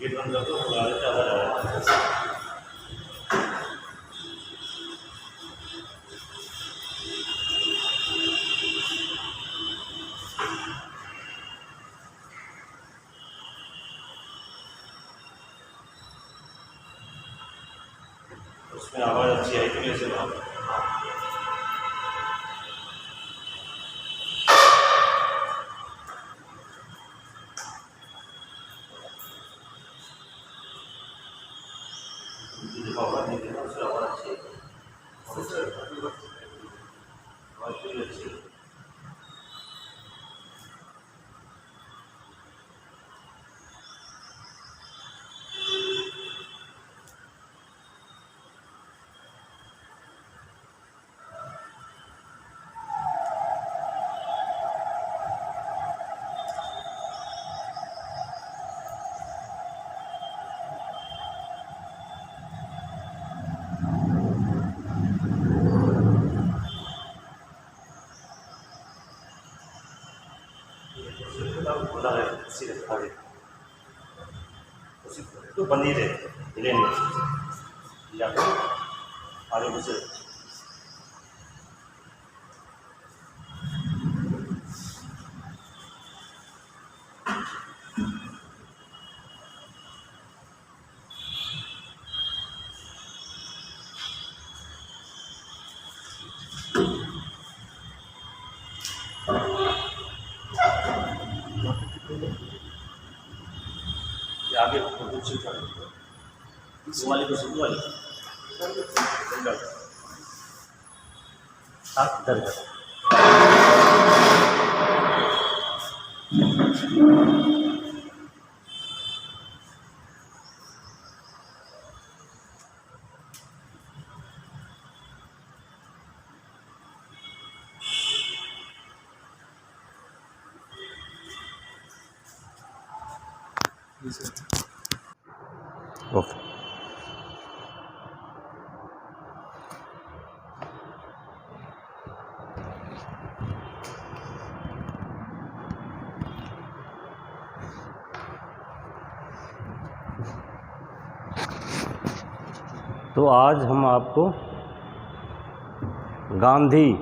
Gate बंद कर दो, बुलाने ज़्यादा जा रहा है। उसमें आवाज़ अच्छी आई थी वैसे बात। आवाज़ नहीं थी ना, उससे आवाज़ अच्छी है, आवाज़ पूरी अच्छी है। खुला है, इसी रखा है, उसी तो बंद ही रहे लेन में या फिर आगे मुझे आगे कुछ वाली को शुरू वाली आप दर्ज ओके। तो आज हम आपको गांधी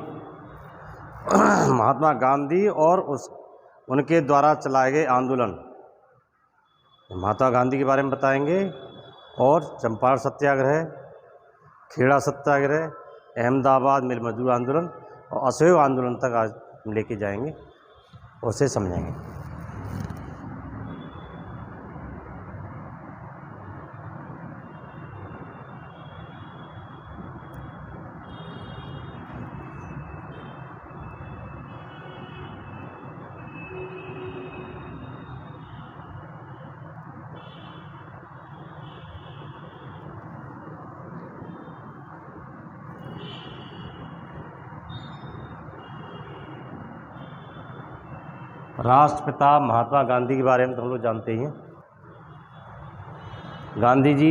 महात्मा गांधी और उनके द्वारा चलाए गए आंदोलन, महात्मा गांधी के बारे में बताएंगे और चंपारण सत्याग्रह, खेड़ा सत्याग्रह, अहमदाबाद मिल मजदूर आंदोलन और असहयोग आंदोलन तक आज हम लेके जाएंगे, उसे समझेंगे। राष्ट्रपिता महात्मा गांधी के बारे में तो हम लोग जानते ही हैं। गांधी जी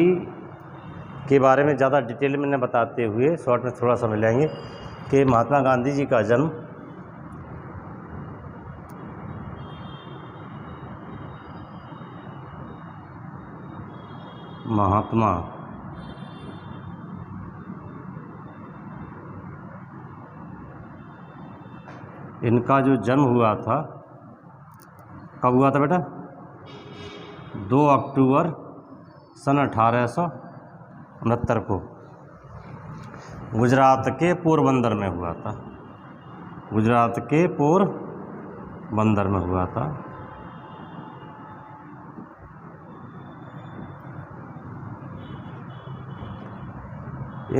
के बारे में ज़्यादा डिटेल में न बताते हुए शॉर्ट में थोड़ा समझ लेंगे कि महात्मा गांधी जी का जन्म महात्मा इनका जो जन्म हुआ था, कब हुआ था बेटा? 2 अक्टूबर सन 1869 को गुजरात के पोरबंदर में हुआ था। गुजरात के पोरबंदर में हुआ था।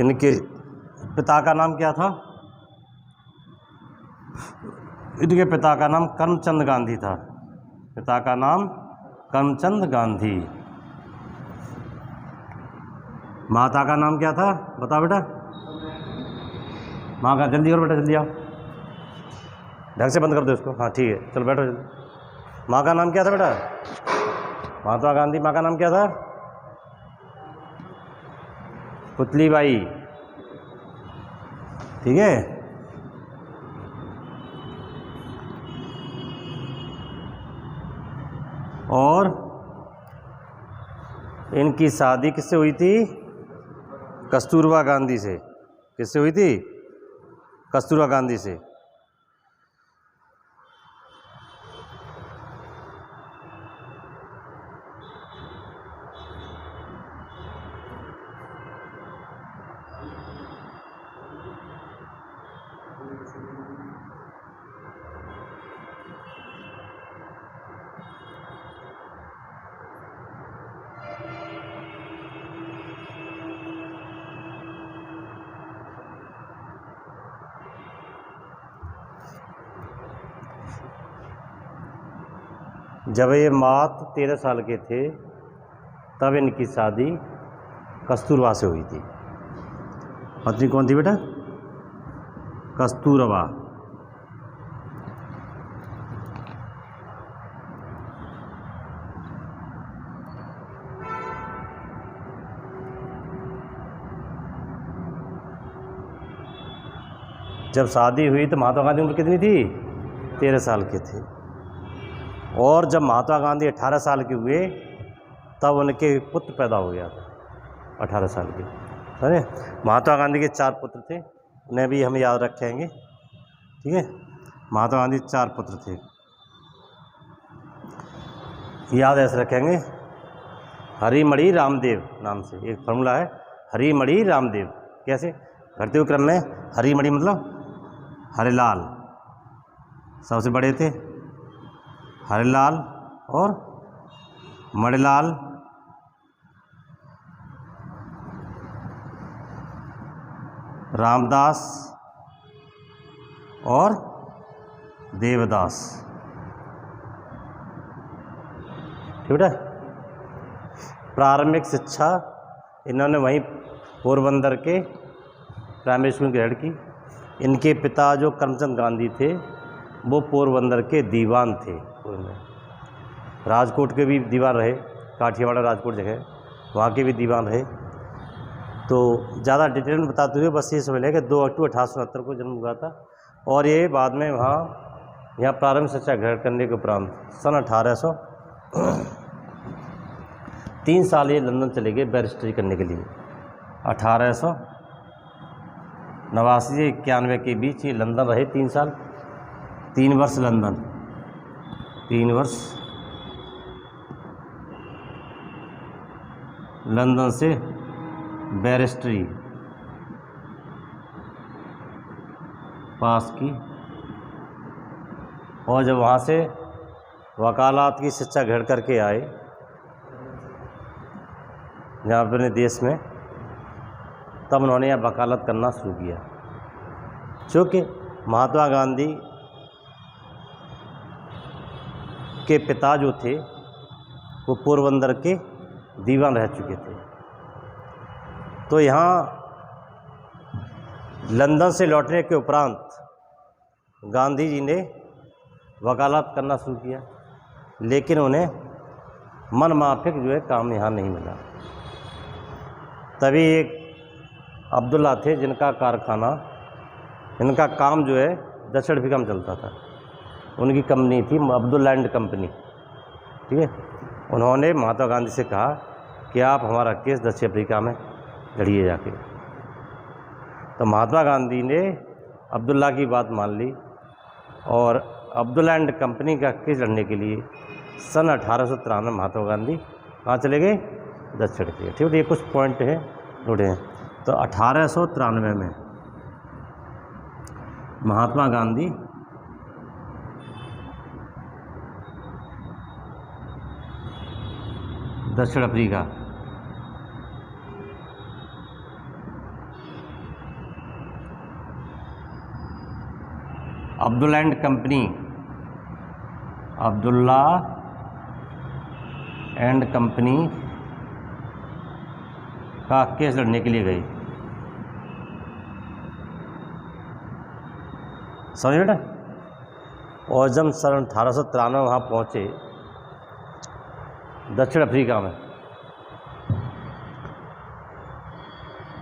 इनके पिता का नाम क्या था? इनके पिता का नाम करमचंद गांधी था। पिता का नाम करमचंद गांधी। माता का नाम क्या था बता बेटा? माँ का जल्दी और बेटा जल्दी आओ, ढंग से बंद कर दो इसको। हाँ ठीक है, चलो बैठो जल्दी। माँ का नाम क्या था बेटा? महात्मा गांधी माँ का नाम क्या था? पुतलीबाई। ठीक है। और इनकी शादी किससे हुई थी? कस्तूरबा गांधी से। किससे हुई थी? कस्तूरबा गांधी से। जब ये मात्र 13 साल के थे तब इनकी शादी कस्तूरबा से हुई थी। पत्नी कौन थी बेटा? कस्तूरबा। जब शादी हुई तो महात्मा गांधी उम्र कितनी थी? 13 साल के थे। और जब महात्मा गांधी 18 साल के हुए तब उनके पुत्र पैदा हो गया था, 18 साल के। समझे? महात्मा गांधी के 4 पुत्र थे, उन्हें भी हम याद रखेंगे। ठीक है, महात्मा गांधी 4 पुत्र थे, याद ऐसे रखेंगे। हरिमणि रामदेव नाम से एक फॉर्मूला है, हरिमणि रामदेव। कैसे? घटते हुए क्रम में हरिमणि मतलब हरिलाल सबसे बड़े थे, हरिलाल और मणिलाल, रामदास और देवदास। ठीक है। प्रारंभिक शिक्षा इन्होंने वहीं पोरबंदर के प्राइमरी स्कूल में ग्रहण की। इनके पिता जो करमचंद गांधी थे वो पोरबंदर के दीवान थे। राजकोट के भी दीवान रहे, काठियावाड़ राजकोट जगह, वहाँ के भी दीवान रहे। तो ज़्यादा डिटेल में बताते हुए बस ये समझ लें कि 2 अक्टूबर 1869 को जन्म हुआ था। और ये बाद में यहाँ प्रारंभिक शिक्षा ग्रहण करने के उपरांत सन 1800 3 साल ये लंदन चले गए बैरिस्टरी करने के लिए। 1889 से 91 के बीच ये लंदन रहे 3 साल, 3 वर्ष लंदन, 3 वर्ष लंदन से बैरिस्टरी पास की। और जब वहाँ से वकालत की शिक्षा ग्रहण करके आए यहाँ अपने देश में, तब उन्होंने यहाँ वकालत करना शुरू किया। चूँकि महात्मा गांधी के पिता जो थे वो पोरबंदर के दीवान रह चुके थे, तो यहाँ लंदन से लौटने के उपरांत गांधी जी ने वकालत करना शुरू किया, लेकिन उन्हें मन माफिक जो है काम यहाँ नहीं मिला। तभी एक अब्दुल्ला थे जिनका कारखाना, इनका काम जो है दक्षिण अफ्रीका में चलता था। उनकी कंपनी थी अब्दुल्ला एंड कंपनी। ठीक है, उन्होंने महात्मा गांधी से कहा कि आप हमारा केस दक्षिण अफ्रीका में लड़िए जाके। तो महात्मा गांधी ने अब्दुल्ला की बात मान ली और अब्दुल्ला एंड कंपनी का केस लड़ने के लिए सन 1893 महात्मा गांधी कहाँ चले गए? दक्षिण अफ्रीका। ठीक है, ये कुछ पॉइंट हैं जुड़े हैं। तो 1893 में महात्मा गांधी दक्षिण Africa, Abdullah and company, Abdullah and company का केस लड़ने के लिए गए। समझ बेटा? और जब सन 1893 वहाँ पहुँचे दक्षिण अफ्रीका में,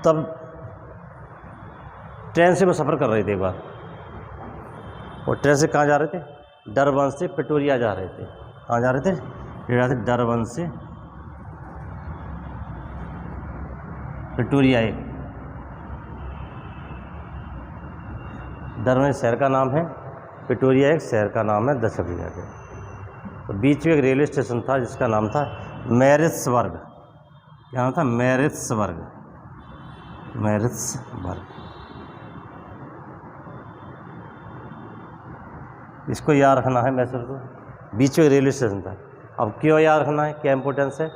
तब ट्रेन से वो सफ़र कर रहे थे एक बार। और ट्रेन से कहाँ जा रहे थे? डरबन से प्रिटोरिया जा रहे थे। कहाँ जा रहे थे? डरबन से प्रिटोरिया एक डरबन शहर का नाम है, प्रिटोरिया एक शहर का नाम है दक्षिण अफ्रीका के। तो बीच में एक रेलवे स्टेशन था जिसका नाम था मैरिट्सबर्ग। क्या नाम था? मैरिट्सबर्ग। इसको याद रखना है मैसूर को। बीच में रेलवे स्टेशन था। अब क्यों याद रखना है, क्या इंपॉर्टेंस है?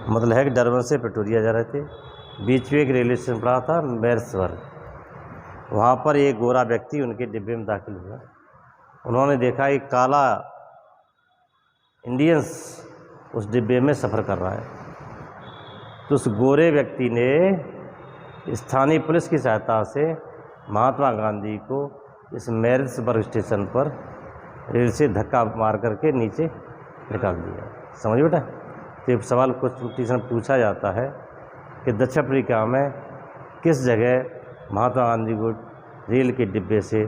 मतलब है कि डरबन से प्रिटोरिया जा रहे थे, बीच में एक रेलवे स्टेशन पड़ा था मैरिट्सबर्ग। वहाँ पर एक गोरा व्यक्ति उनके डिब्बे में दाखिल हुआ। उन्होंने देखा एक काला इंडियंस उस डिब्बे में सफ़र कर रहा है। तो उस गोरे व्यक्ति ने स्थानीय पुलिस की सहायता से महात्मा गांधी को इस मैरिट्सबर्ग स्टेशन पर रेल से धक्का मार करके नीचे निकाल दिया। समझ बेटा? तो एक सवाल क्वेश्चन पूछा जाता है कि दक्षिण अफ्रीका में किस जगह महात्मा गांधी को रेल के डिब्बे से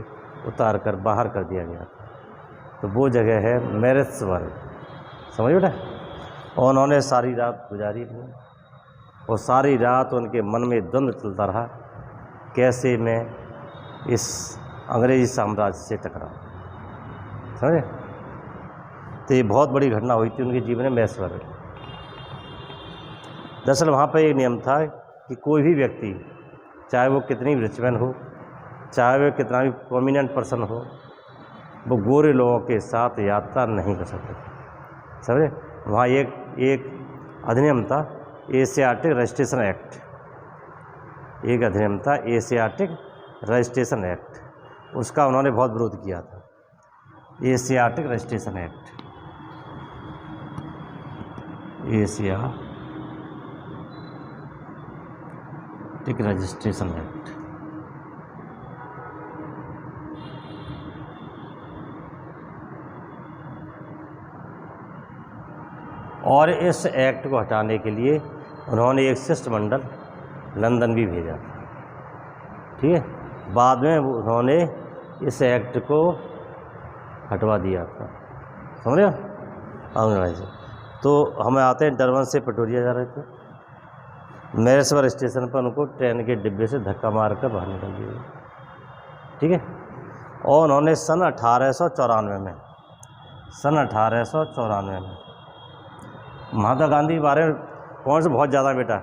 उतार कर बाहर कर दिया गया था? तो वो जगह है मैरिट्सबर्ग। समझ बेटा? और उन्होंने सारी रात गुजारी थी और सारी रात उनके मन में द्वंद्व चलता रहा, कैसे मैं इस अंग्रेजी साम्राज्य से टकराऊं। समझे? तो ये बहुत बड़ी घटना हुई थी उनके जीवन में मैरिट्सबर्ग। दरअसल वहाँ पर एक नियम था कि कोई भी व्यक्ति, चाहे वो कितनी भी रिचमैन हो, चाहे वो कितना भी प्रोमिनेंट पर्सन हो, वो गोरे लोगों के साथ यात्रा नहीं कर सकते। समझे? वहाँ एक अधिनियम था, एशियाटिक रजिस्ट्रेशन एक्ट। एक अधिनियम था एशियाटिक रजिस्ट्रेशन एक्ट, उसका उन्होंने बहुत विरोध किया था। Asiatic registration act, Asiatic registration act. और इस एक्ट को हटाने के लिए उन्होंने एक शिष्टमंडल लंदन भी भेजा। ठीक है? बाद में उन्होंने इस एक्ट को हटवा दिया था। समझ रहे हो? तो हमें आते हैं, डरबन से प्रिटोरिया जा रहे थे, मैरिट्सबर्ग स्टेशन पर उनको ट्रेन के डिब्बे से धक्का मार कर बाहर निकाल दिया। ठीक है? और उन्होंने सन 1894 में महात्मा गांधी के बारे में कौन से बहुत ज़्यादा बेटा,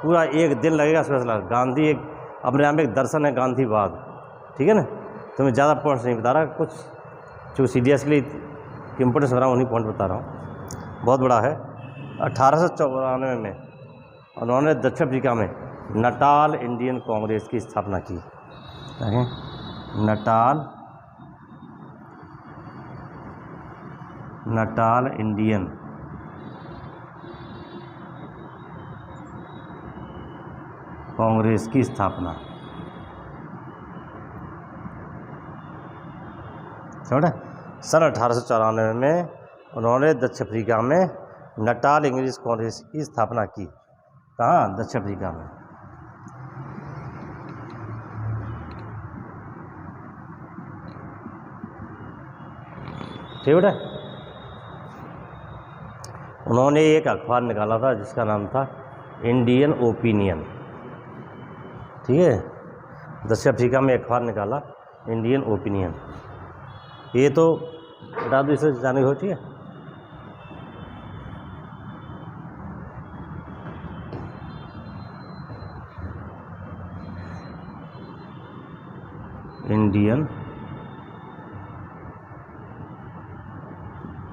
पूरा एक दिन लगेगा फैसला। गांधी एक अपने आप में एक दर्शन है, गांधीवाद। ठीक है ना? तो मैं ज़्यादा पॉइंट्स नहीं बता रहा, कुछ जो सीरियसली इम्पोर्टेंस बता रहा हूँ उन्हीं पॉइंट बता रहा हूँ, बहुत बड़ा है। 1894 में उन्होंने दक्षिण अफ्रीका में नटाल इंडियन कांग्रेस की स्थापना की। नटाल इंडियन कांग्रेस की स्थापना। समझे? सन 1894 में उन्होंने दक्षिण अफ्रीका में नटाल इंग्लिश कांग्रेस की स्थापना की। कहाँ? दक्षिण अफ्रीका में। ठीक है? उन्होंने एक अखबार निकाला था जिसका नाम था इंडियन ओपिनियन। ठीक है? दक्षिण अफ्रीका में अखबार निकाला इंडियन ओपिनियन। ये तो बता दो, इसे जाने की होती है। इंडियन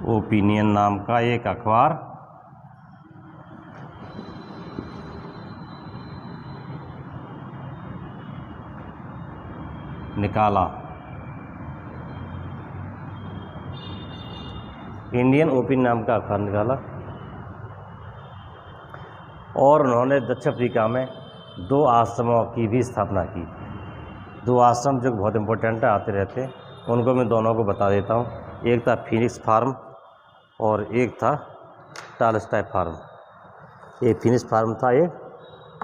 ओपिनियन नाम का एक अखबार निकाला। इंडियन ओपिनियन नाम का अखबार निकाला और उन्होंने दक्षिण अफ्रीका में 2 आश्रमों की भी स्थापना की। 2 आश्रम जो बहुत इम्पोर्टेंट है, आते रहते हैं, उनको मैं दोनों को बता देता हूँ। एक था फीनिक्स फार्म और एक था टॉलस्टॉय फार्म। एक फीनिक्स फार्म था, एक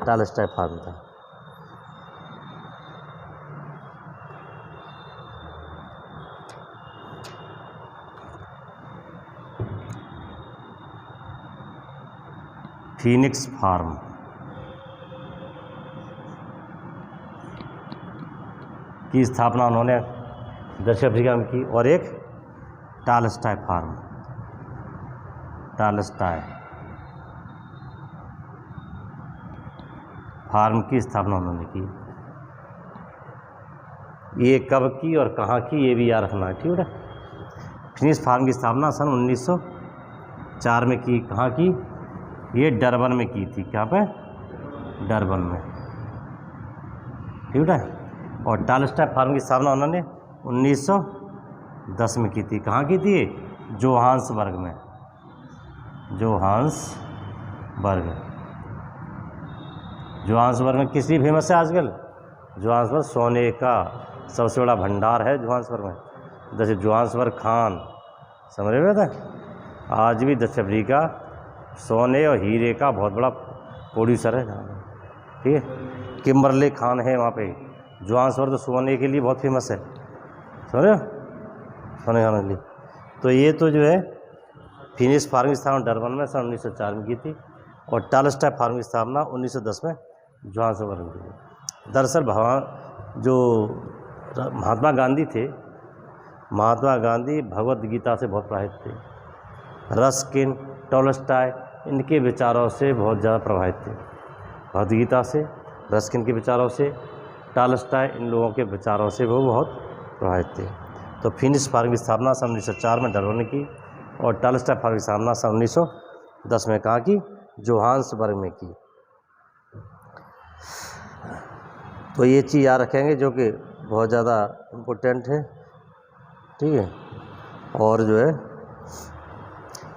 टॉलस्टॉय फार्म था। फीनिक्स फार्म की स्थापना उन्होंने दक्षिण अफ्रीका में की, और एक टॉलस्टॉय फार्म की स्थापना उन्होंने की। ये कब की और कहाँ की, ये भी याद रखना है, ठीक है। फिनिक्स फार्म की स्थापना सन 1904 में की। कहाँ की? ये डरबन में की थी। क्या पे? डरबन में, ठीक है। और टॉलस्टॉय फार्म की स्थापना उन्होंने 1910 में की थी। कहाँ की थी? जोहान्सबर्ग में। जोहान्सबर्ग में किस लिए फेमस है आजकल? जोहान्सबर्ग सोने का सबसे बड़ा भंडार है जोहान्सबर्ग में। जैसे जोहान्सबर्ग खान, समझ रहे थे? आज भी दक्षिण अफ्रीका सोने और हीरे का बहुत बड़ा प्रोड्यूसर है, ठीक है। किम्बरले खान है वहाँ पे। जोहान्सबर्ग तो सोने के लिए बहुत फेमस है, समझ रहे हो? सोने खाने के लिए। तो ये तो जो है फिनिक्स फार्म की स्थापना डरबन में सन 1904 में की थी, और टॉलस्टॉय फार्म की स्थापना 1910 में जोहान्सबर्ग में की। दरअसल जो महात्मा गांधी थे, महात्मा गांधी भगवद गीता से बहुत प्रभावित थे। रस्किन, टॉलस्टॉय इनके विचारों से बहुत ज़्यादा प्रभावित थे। भगवद गीता से, रस्किन के विचारों से, टॉलस्टॉय इन लोगों के विचारों से वो बहुत प्रभावित थे। तो फिनिक्स फार्म की स्थापना सन 1904 में डरबन ने की, और टॉलस्टॉय फार्म की स्थापना सन 1910 में कहाँ की? जोहान्सबर्ग में की। तो ये चीज़ याद रखेंगे जो कि बहुत ज़्यादा इम्पोर्टेंट है, ठीक है। और जो है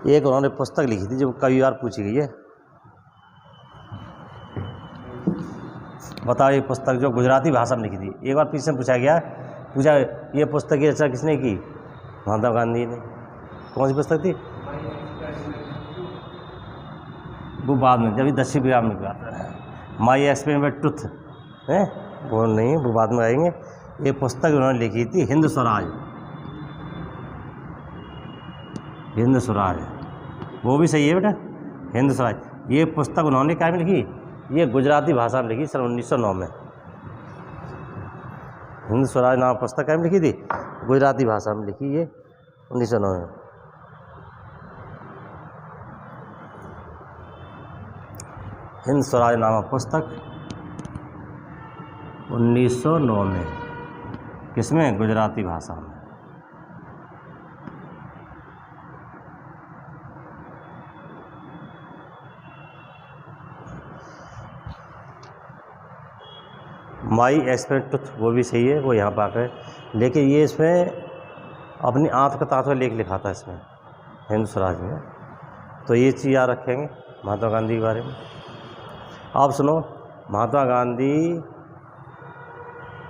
एक उन्होंने पुस्तक लिखी थी जो कई बार पूछी गई है। बताओ ये पुस्तक जो गुजराती भाषा में लिखी थी, एक बार पीछे पूछा गया, पूछा ये पुस्तक की रचना किसने की? महात्मा गांधी ने। कौन सी पुस्तक थी? वो बाद में जब दक्षिण अफ्रीका में बात, माई एक्सपेरिमेंट ट्रुथ है वो नहीं, वो बाद में आएंगे। एक पुस्तक उन्होंने लिखी थी हिंद स्वराज, वो भी सही है बेटा, हिंद स्वराज। ये पुस्तक उन्होंने क्या में लिखी? ये गुजराती भाषा में लिखी सन 1909 में। हिंद स्वराज नाम पुस्तक क्या में लिखी थी? गुजराती भाषा में लिखी, ये 1909 में। हिंद स्वराज नामक पुस्तक 1909 में, किसमें? गुजराती भाषा में। माई एक्सपेरिमेंट ट्रुथ वो भी सही है, वो यहाँ पर आकर, लेकिन ये इसमें अपनी आत्मकथा लेख लिखा था इसमें हिंद स्वराज में। तो ये चीज़ याद रखेंगे महात्मा गांधी के बारे में। आप सुनो, महात्मा गांधी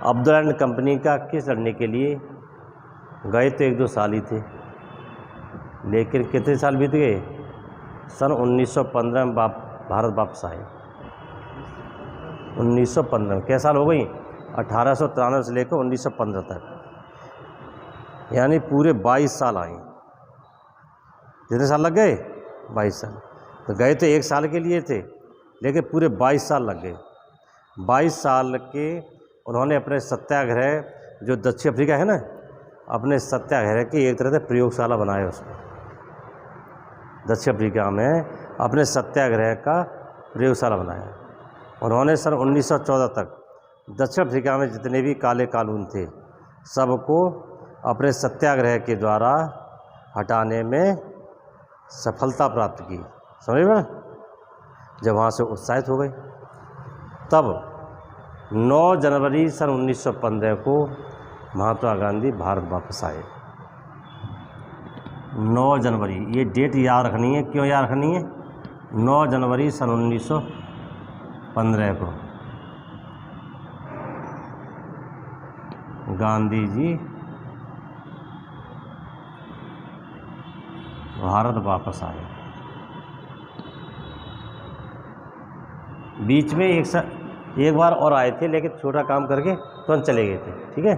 अब्दुल एंड कंपनी का केस लड़ने के लिए गए तो 1-2 साल ही थे, लेकिन कितने साल बीत गए? सन 1915 में भारत वापस आए। 1915 में क्या साल हो गई? 1893 से लेकर 1915 तक, यानी पूरे 22 साल आए। कितने साल लग गए? 22 साल। तो गए तो 1 साल के लिए थे, लेकिन पूरे 22 साल लग गए। 22 साल के उन्होंने अपने सत्याग्रह, जो दक्षिण अफ्रीका है ना, अपने सत्याग्रह की एक तरह से प्रयोगशाला बनाया उसको। दक्षिण अफ्रीका में अपने सत्याग्रह का प्रयोगशाला बनाया। उन्होंने सन 1914 तक दक्षिण अफ्रीका में जितने भी काले कानून थे सबको अपने सत्याग्रह के द्वारा हटाने में सफलता प्राप्त की। समझ में? जब वहाँ से उत्साहित हो गए, तब 9 जनवरी सन 1915 को महात्मा गांधी भारत वापस आए। 9 जनवरी, ये डेट याद रखनी है। क्यों याद रखनी है? 9 जनवरी सन 1915 को गांधी जी भारत वापस आए। बीच में एक बार और आए थे, लेकिन छोटा काम करके तुरंत चले गए थे, ठीक है।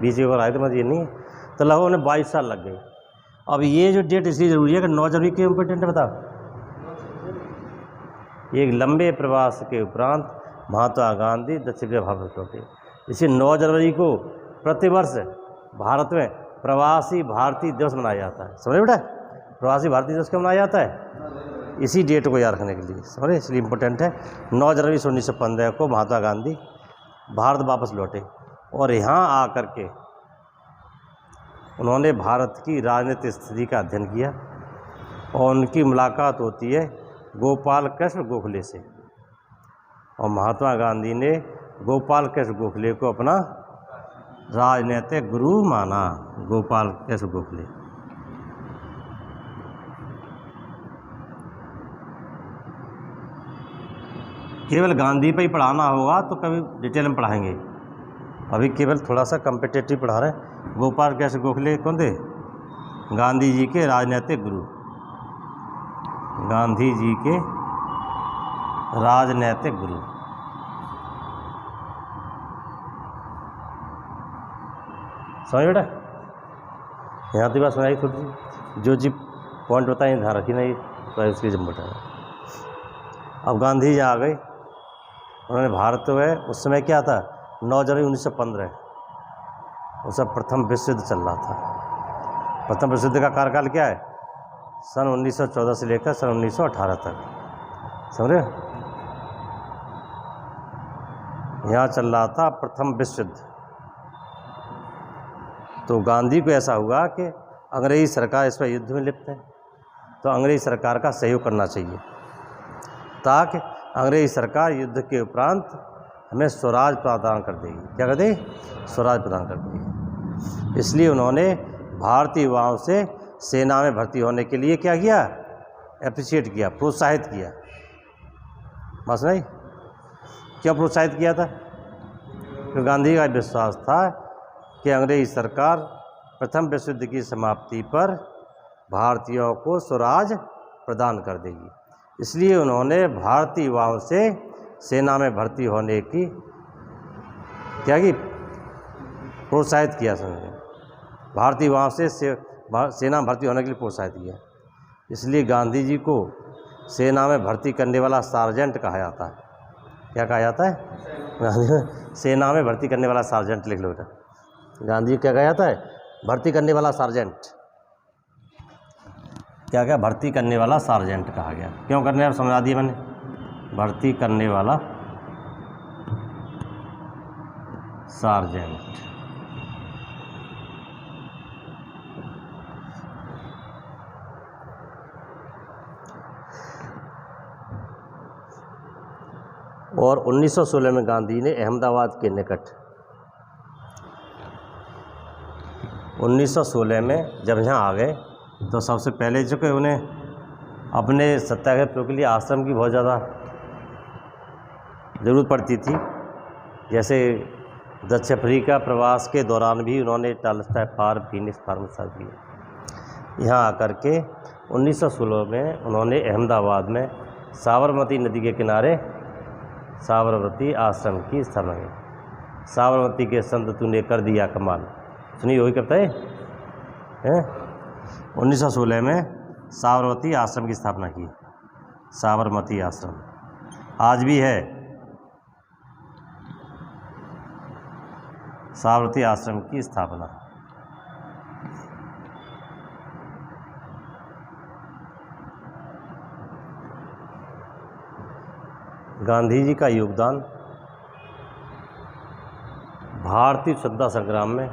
बीच में एक बार आए थे, मतलब ये नहीं है। तो लगभग उन्हें 22 साल लग गए। अब ये जो डेट इसलिए ज़रूरी है कि 9 जनवरी क्यों इम्पोर्टेंट है बताओ? एक लंबे प्रवास के उपरांत महात्मा गांधी दक्षिण अफ्रीका भारत लौटे। इसे 9 जनवरी को प्रतिवर्ष भारत में प्रवासी भारतीय दिवस मनाया जाता है। समझे बेटा, प्रवासी भारतीय दिवस क्यों मनाया जाता है? इसी डेट को याद रखने के लिए, समझे, इसलिए इम्पोर्टेंट है। 9 जनवरी 1915 को महात्मा गांधी भारत वापस लौटे और यहाँ आकर के उन्होंने भारत की राजनीतिक स्थिति का अध्ययन किया और उनकी मुलाकात होती है गोपाल कृष्ण गोखले से, और महात्मा गांधी ने गोपाल कृष्ण गोखले को अपना राजनीतिक गुरु माना। गोपाल कृष्ण गोखले। केवल गांधी पे ही पढ़ाना होगा तो कभी डिटेल में पढ़ाएंगे, अभी केवल थोड़ा सा कम्पिटेटिव पढ़ा रहे हैं। गोपाल कृष्ण गोखले कौन थे? गांधी जी के राजनीतिक गुरु, गांधी जी के राजनीतिक गुरु। समझ बेटा, यहाँ तो बात सुनाई थोड़ी सी, जो जी पॉइंट बताए ध्यान रखी नहीं तो इसकी जम बताया। अब गांधी जी आ गए, उन्होंने भारत में उस समय क्या था, 9 जनवरी 1915 उस समय प्रथम विश्व युद्ध चल रहा था। प्रथम विश्व युद्ध का कार्यकाल क्या है? सन 1914 से लेकर सन 1918 तक। समझ रहे? यहाँ चल रहा था प्रथम विश्व युद्ध। तो गांधी को ऐसा हुआ कि अंग्रेज़ी सरकार इस पर युद्ध में लिप्त है, तो अंग्रेज़ी सरकार का सहयोग करना चाहिए ताकि अंग्रेज़ी सरकार युद्ध के उपरांत हमें स्वराज प्रदान कर देगी। क्या कर देगी? स्वराज प्रदान कर देगी। इसलिए उन्होंने भारतीय युवाओं से सेना में भर्ती होने के लिए क्या किया? एप्रिशिएट किया, प्रोत्साहित किया। बस नहीं, क्यों प्रोत्साहित किया था? तो गांधी का विश्वास था कि अंग्रेज़ी सरकार प्रथम विश्व युद्ध की समाप्ति पर भारतीयों को स्वराज प्रदान कर देगी। इसलिए उन्होंने भारतीय युवाओं से सेना में भर्ती होने की क्या की? प्रोत्साहित किया। समझे? भारतीय युवाओं से सेना में भर्ती होने के लिए प्रोत्साहित किया। इसलिए गांधी जी को सेना में भर्ती करने वाला सार्जेंट कहा जाता है। क्या कहा जाता है? सेना में भर्ती करने वाला सार्जेंट लिख लो बेटा। गांधी क्या कहा जाता है? भर्ती करने वाला सार्जेंट। क्या क्या? भर्ती करने वाला सार्जेंट कहा गया। क्यों करने वाला? समझा दिया मैंने, भर्ती करने वाला सार्जेंट। और 1916 में गांधी ने अहमदाबाद के निकट 1916 में जब यहाँ आ गए तो सबसे पहले जो कि उन्हें अपने सत्याग्रह प्रयोग के लिए आश्रम की बहुत ज़्यादा ज़रूरत पड़ती थी। जैसे दक्षिण अफ्रीका प्रवास के दौरान भी उन्होंने टॉलस्टॉय फार्म, फीनिक्स फार्म सब किए। यहाँ आकर के 1916 में उन्होंने अहमदाबाद में साबरमती नदी के किनारे साबरमती आश्रम की स्थापना की। साबरमती के संत तूने कर दिया कमाल, सुनिए वही करता है। 1916 में साबरमती आश्रम की स्थापना की। साबरमती आश्रम आज भी है। साबरमती आश्रम की स्थापना गांधी जी का योगदान भारतीय स्वतंत्रता संग्राम में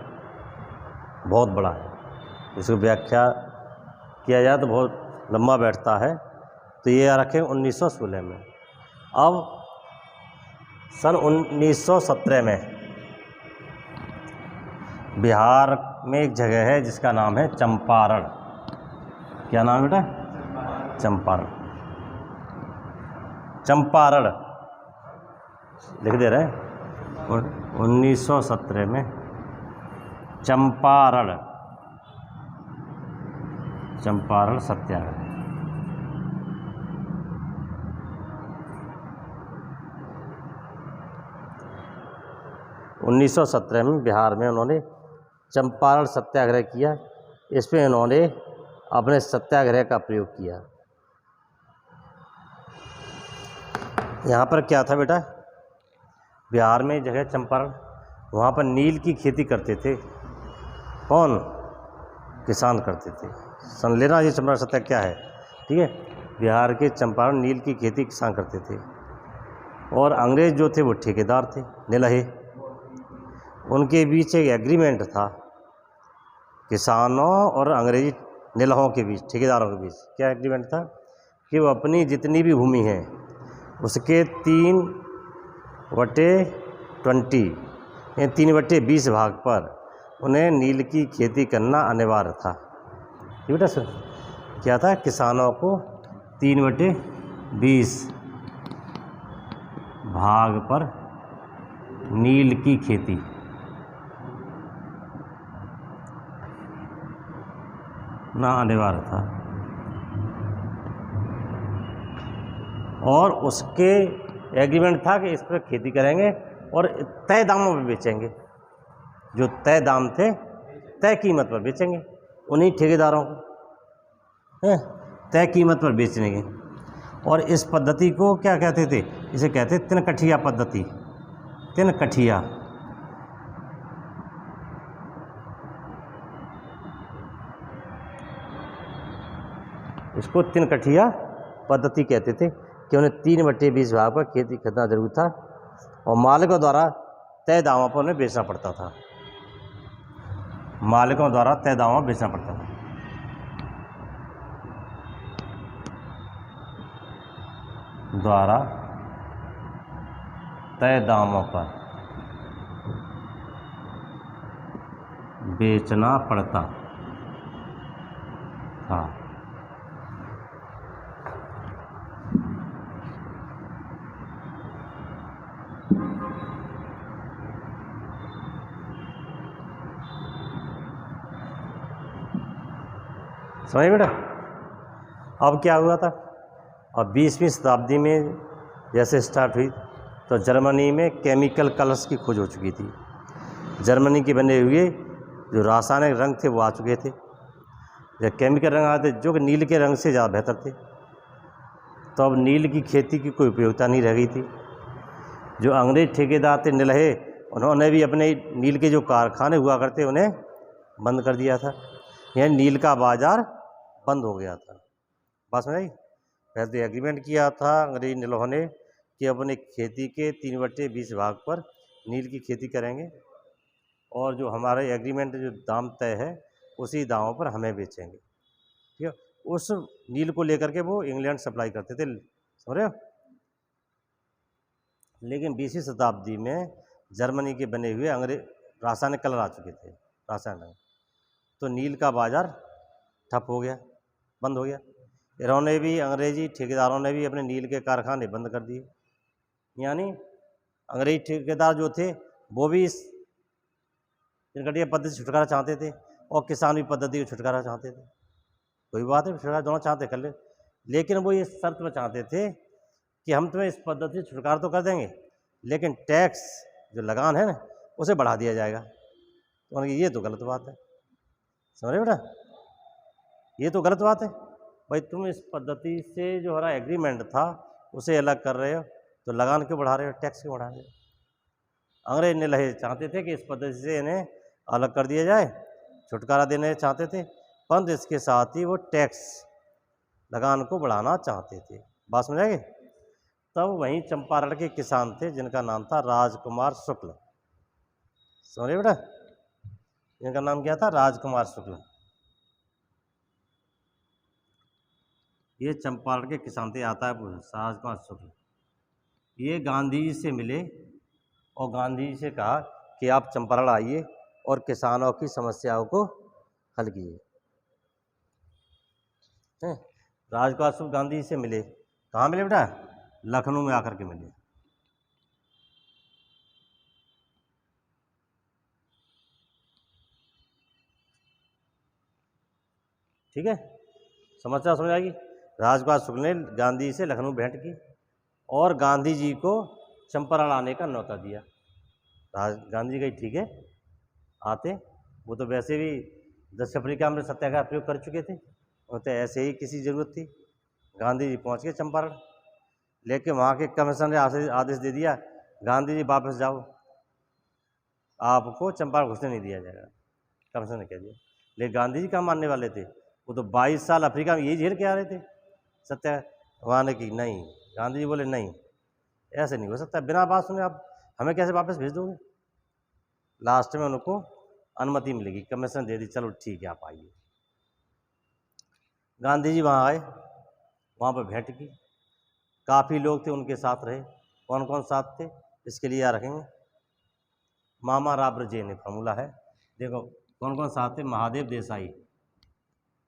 बहुत बड़ा है। इसको व्याख्या किया जाए तो बहुत लंबा बैठता है, तो ये रखें 1916 में। अब सन 1917 में बिहार में एक जगह है जिसका नाम है चंपारण। क्या नाम है बेटा? चंपारण। चंपारण लिख दे रहे हैं। और 1917 में चंपारण सत्याग्रह। उन्नीस 1917 में बिहार में उन्होंने चंपारण सत्याग्रह किया। इसमें उन्होंने अपने सत्याग्रह का प्रयोग किया। यहाँ पर क्या था बेटा? बिहार में जगह चंपारण, वहाँ पर नील की खेती करते थे। कौन? किसान करते थे। सुन लेना ये चंपारण सत्याग्रह क्या है, ठीक है। बिहार के चंपारण नील की खेती किसान करते थे और अंग्रेज जो थे वो ठेकेदार थे, निलहे। उनके बीच एक एग्रीमेंट था किसानों और अंग्रेजी निलहों के बीच, ठेकेदारों के बीच। क्या एग्रीमेंट था? कि वो अपनी जितनी भी भूमि है उसके 3/20 या 3/20 भाग पर उन्हें नील की खेती करना अनिवार्य था। ये बेटा सर क्या था? किसानों को 3/20 भाग पर नील की खेती ना अनिवार्य था और उसके एग्रीमेंट था कि इस पर खेती करेंगे और तय दामों पर बेचेंगे। जो तय दाम थे, तय कीमत पर बेचेंगे उन्हीं ठेकेदारों को, हैं, तय कीमत पर बेचने के। और इस पद्धति को क्या कहते थे? इसे कहते तिनकठिया पद्धति। तिनकठिया। इसको तिनकठिया पद्धति कहते थे कि उन्हें 3/20 भाग पर खेती करना जरूर था और मालिकों द्वारा तय दामों पर उन्हें बेचना पड़ता था। मालिकों द्वारा तय दामों पर बेचना पड़ता था। द्वारा तय दामों पर बेचना पड़ता था। समझ बेटा? अब क्या हुआ था? अब 20वीं शताब्दी में जैसे स्टार्ट हुई तो जर्मनी में केमिकल कलर्स की खोज हो चुकी थी। जर्मनी के बने हुए जो रासायनिक रंग थे वो आ चुके थे। जब केमिकल रंग आते जो कि नील के रंग से ज़्यादा बेहतर थे, तो अब नील की खेती की कोई उपयोगिता नहीं रह गई थी। जो अंग्रेज ठेकेदार थे निलहे, उन्होंने भी अपने नील के जो कारखाने हुआ करते उन्हें बंद कर दिया था। यह नील का बाज़ार बंद हो गया था। बात समझ आई? पहले तो एग्रीमेंट किया था अंग्रेज निलहों ने कि अपने खेती के 3/20 भाग पर नील की खेती करेंगे और जो हमारे एग्रीमेंट जो दाम तय है उसी दामों पर हमें बेचेंगे, ठीक है। उस नील को लेकर के वो इंग्लैंड सप्लाई करते थे, समझ रहे हो। लेकिन 20वीं शताब्दी में जर्मनी के बने हुए अंग्रेज रासायनिक कलर आ चुके थे, रासायनिक, तो नील का बाज़ार ठप हो गया, बंद हो गया। इन्होंने भी, अंग्रेजी ठेकेदारों ने भी अपने नील के कारखाने बंद कर दिए। यानी अंग्रेजी ठेकेदार जो थे वो भी इस तिनकठिया पद्धति से छुटकारा चाहते थे और किसान भी पद्धति को छुटकारा चाहते थे। कोई बात है, छुटकारा दोनों चाहते कर ले, लेकिन वो ये शर्त में चाहते थे कि हम तुम्हें इस पद्धति से छुटकारा तो कर देंगे लेकिन टैक्स जो लगान है ना उसे बढ़ा दिया जाएगा। तो उन्होंने ये तो गलत बात है, समझ रहे बेटा, ये तो गलत बात है। भाई तुम इस पद्धति से जो हमारा एग्रीमेंट था उसे अलग कर रहे हो तो लगान क्यों बढ़ा रहे हो, टैक्स क्यों बढ़ा रहे हो। अंग्रेज निलहे चाहते थे कि इस पद्धति से इन्हें अलग कर दिया जाए, छुटकारा देने चाहते थे, परंतु इसके साथ ही वो टैक्स लगान को बढ़ाना चाहते थे। बात समझ आएगी? तब वहीं चंपारण के किसान थे जिनका नाम था राजकुमार शुक्ल। समझे बेटा? इनका नाम क्या था? राजकुमार शुक्ल। ये चंपारण के किसान थे, आता है राजकुमार शुक्ल। ये गांधी जी से मिले और गांधी जी से कहा कि आप चंपारण आइए और किसानों की समस्याओं को हल कीजिए। राजकुमार शुक्ल गांधी जी से मिले, कहाँ मिले बेटा? लखनऊ में आकर के मिले। ठीक है, समस्या समझ आएगी। राजकुमार शुक्ल ने गांधी जी से लखनऊ भेंट की और गांधी जी को चंपारण आने का न्योता दिया। गांधी जी कही ठीक है आते, वो तो वैसे भी दक्षिण अफ्रीका में सत्याग्रह प्रयोग कर चुके थे, और तो ऐसे ही किसी ज़रूरत थी। गांधी जी पहुंच गए चंपारण, लेकिन वहाँ के कमिश्नर ने आदेश दे दिया गांधी जी वापस जाओ। आपको चंपारण घुसने नहीं दिया जाएगा, कमिश्नर ने कह दिया। लेकिन गांधी जी कहाँ मानने वाले थे, वो तो 22 साल अफ्रीका में यही झेल के आ रहे थे सत्या वहाँ ने की नहीं। गांधी जी बोले नहीं, ऐसे नहीं हो सकता, बिना बात सुने आप हमें कैसे वापस भेज दोगे। लास्ट में उनको अनुमति मिलेगी, कमीशन दे दी, चलो ठीक है आप आइए। गांधी जी वहाँ आए, वहाँ पर भेंट की, काफ़ी लोग थे उनके साथ रहे। कौन कौन साथ थे इसके लिए याद रखेंगे, मामा राब्र जैन फॉर्मूला है, देखो कौन कौन साथ थे। महादेव देसाई,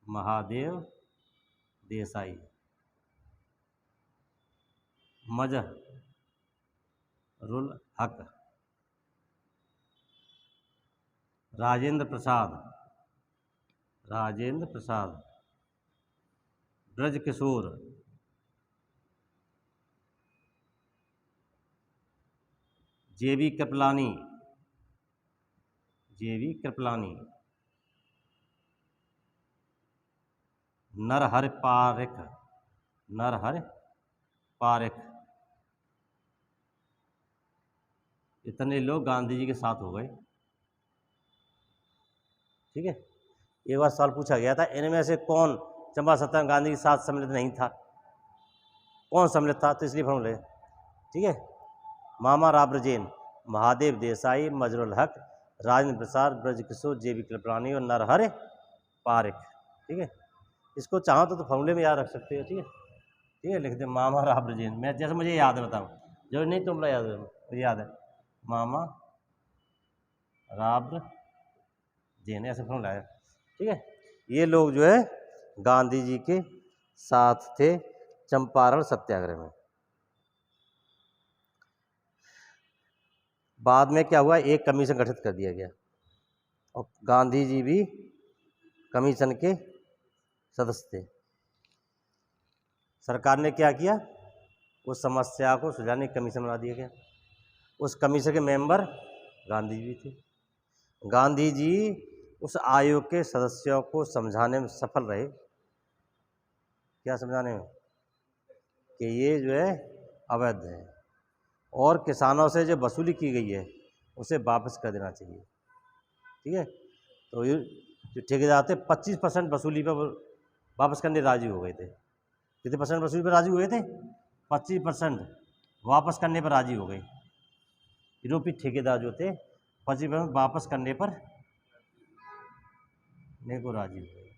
महादेव देसाई, मजहरुल हक, राजेंद्र प्रसाद, राजेंद्र प्रसाद, ब्रज किशोर, जेबी कृपलानी, जेबी कृपलानी, नरहर पारिक, नरहर पारिक। इतने लोग गांधी जी के साथ हो गए। ठीक है, एक बार सवाल पूछा गया था, इनमें से कौन चंपा सत्याग्रह गांधी के साथ सम्मिलित नहीं था, कौन सम्मिलित था, तो इसलिए फॉर्मूले। ठीक है, मामा राब्र जैन, महादेव देसाई, मजरुल हक, राजेंद्र प्रसाद, ब्रज किशोर, जेबी कृपलानी और नरहर पारिक। ठीक है, इसको चाहो तो फॉर्मूले में याद रख सकते हो। ठीक है, ठीक है, लिख दे मामा राब्र जैन, मैं जैसे मुझे याद है बताओ, जो नहीं तुम याद है, मुझे याद है मामा राब्र जैन, ऐसे फॉर्मूला है। ठीक है, ये लोग जो है गांधी जी के साथ थे चंपारण सत्याग्रह में। बाद में क्या हुआ, एक कमीशन गठित कर दिया गया और गांधी जी भी कमीशन के सदस्य थे। सरकार ने क्या किया, उस समस्या को सुलझाने की कमीशन बना दिया गया। उस कमीशन के मेंबर गांधी जी भी थे। गांधी जी उस आयोग के सदस्यों को समझाने में सफल रहे। क्या समझाने में, कि ये जो है अवैध है और किसानों से जो वसूली की गई है उसे वापस कर देना चाहिए। ठीक है, तो ये जो ठेकेदार थे 25% वसूली पर वापस करने राजी हो गए थे। कितने परसेंट वसूली पर राजी हुए थे, 25% वापस करने पर राजी हो गए। यूरोपीय ठेकेदार जो थे 25% वापस करने पर नहीं को राजी हुए।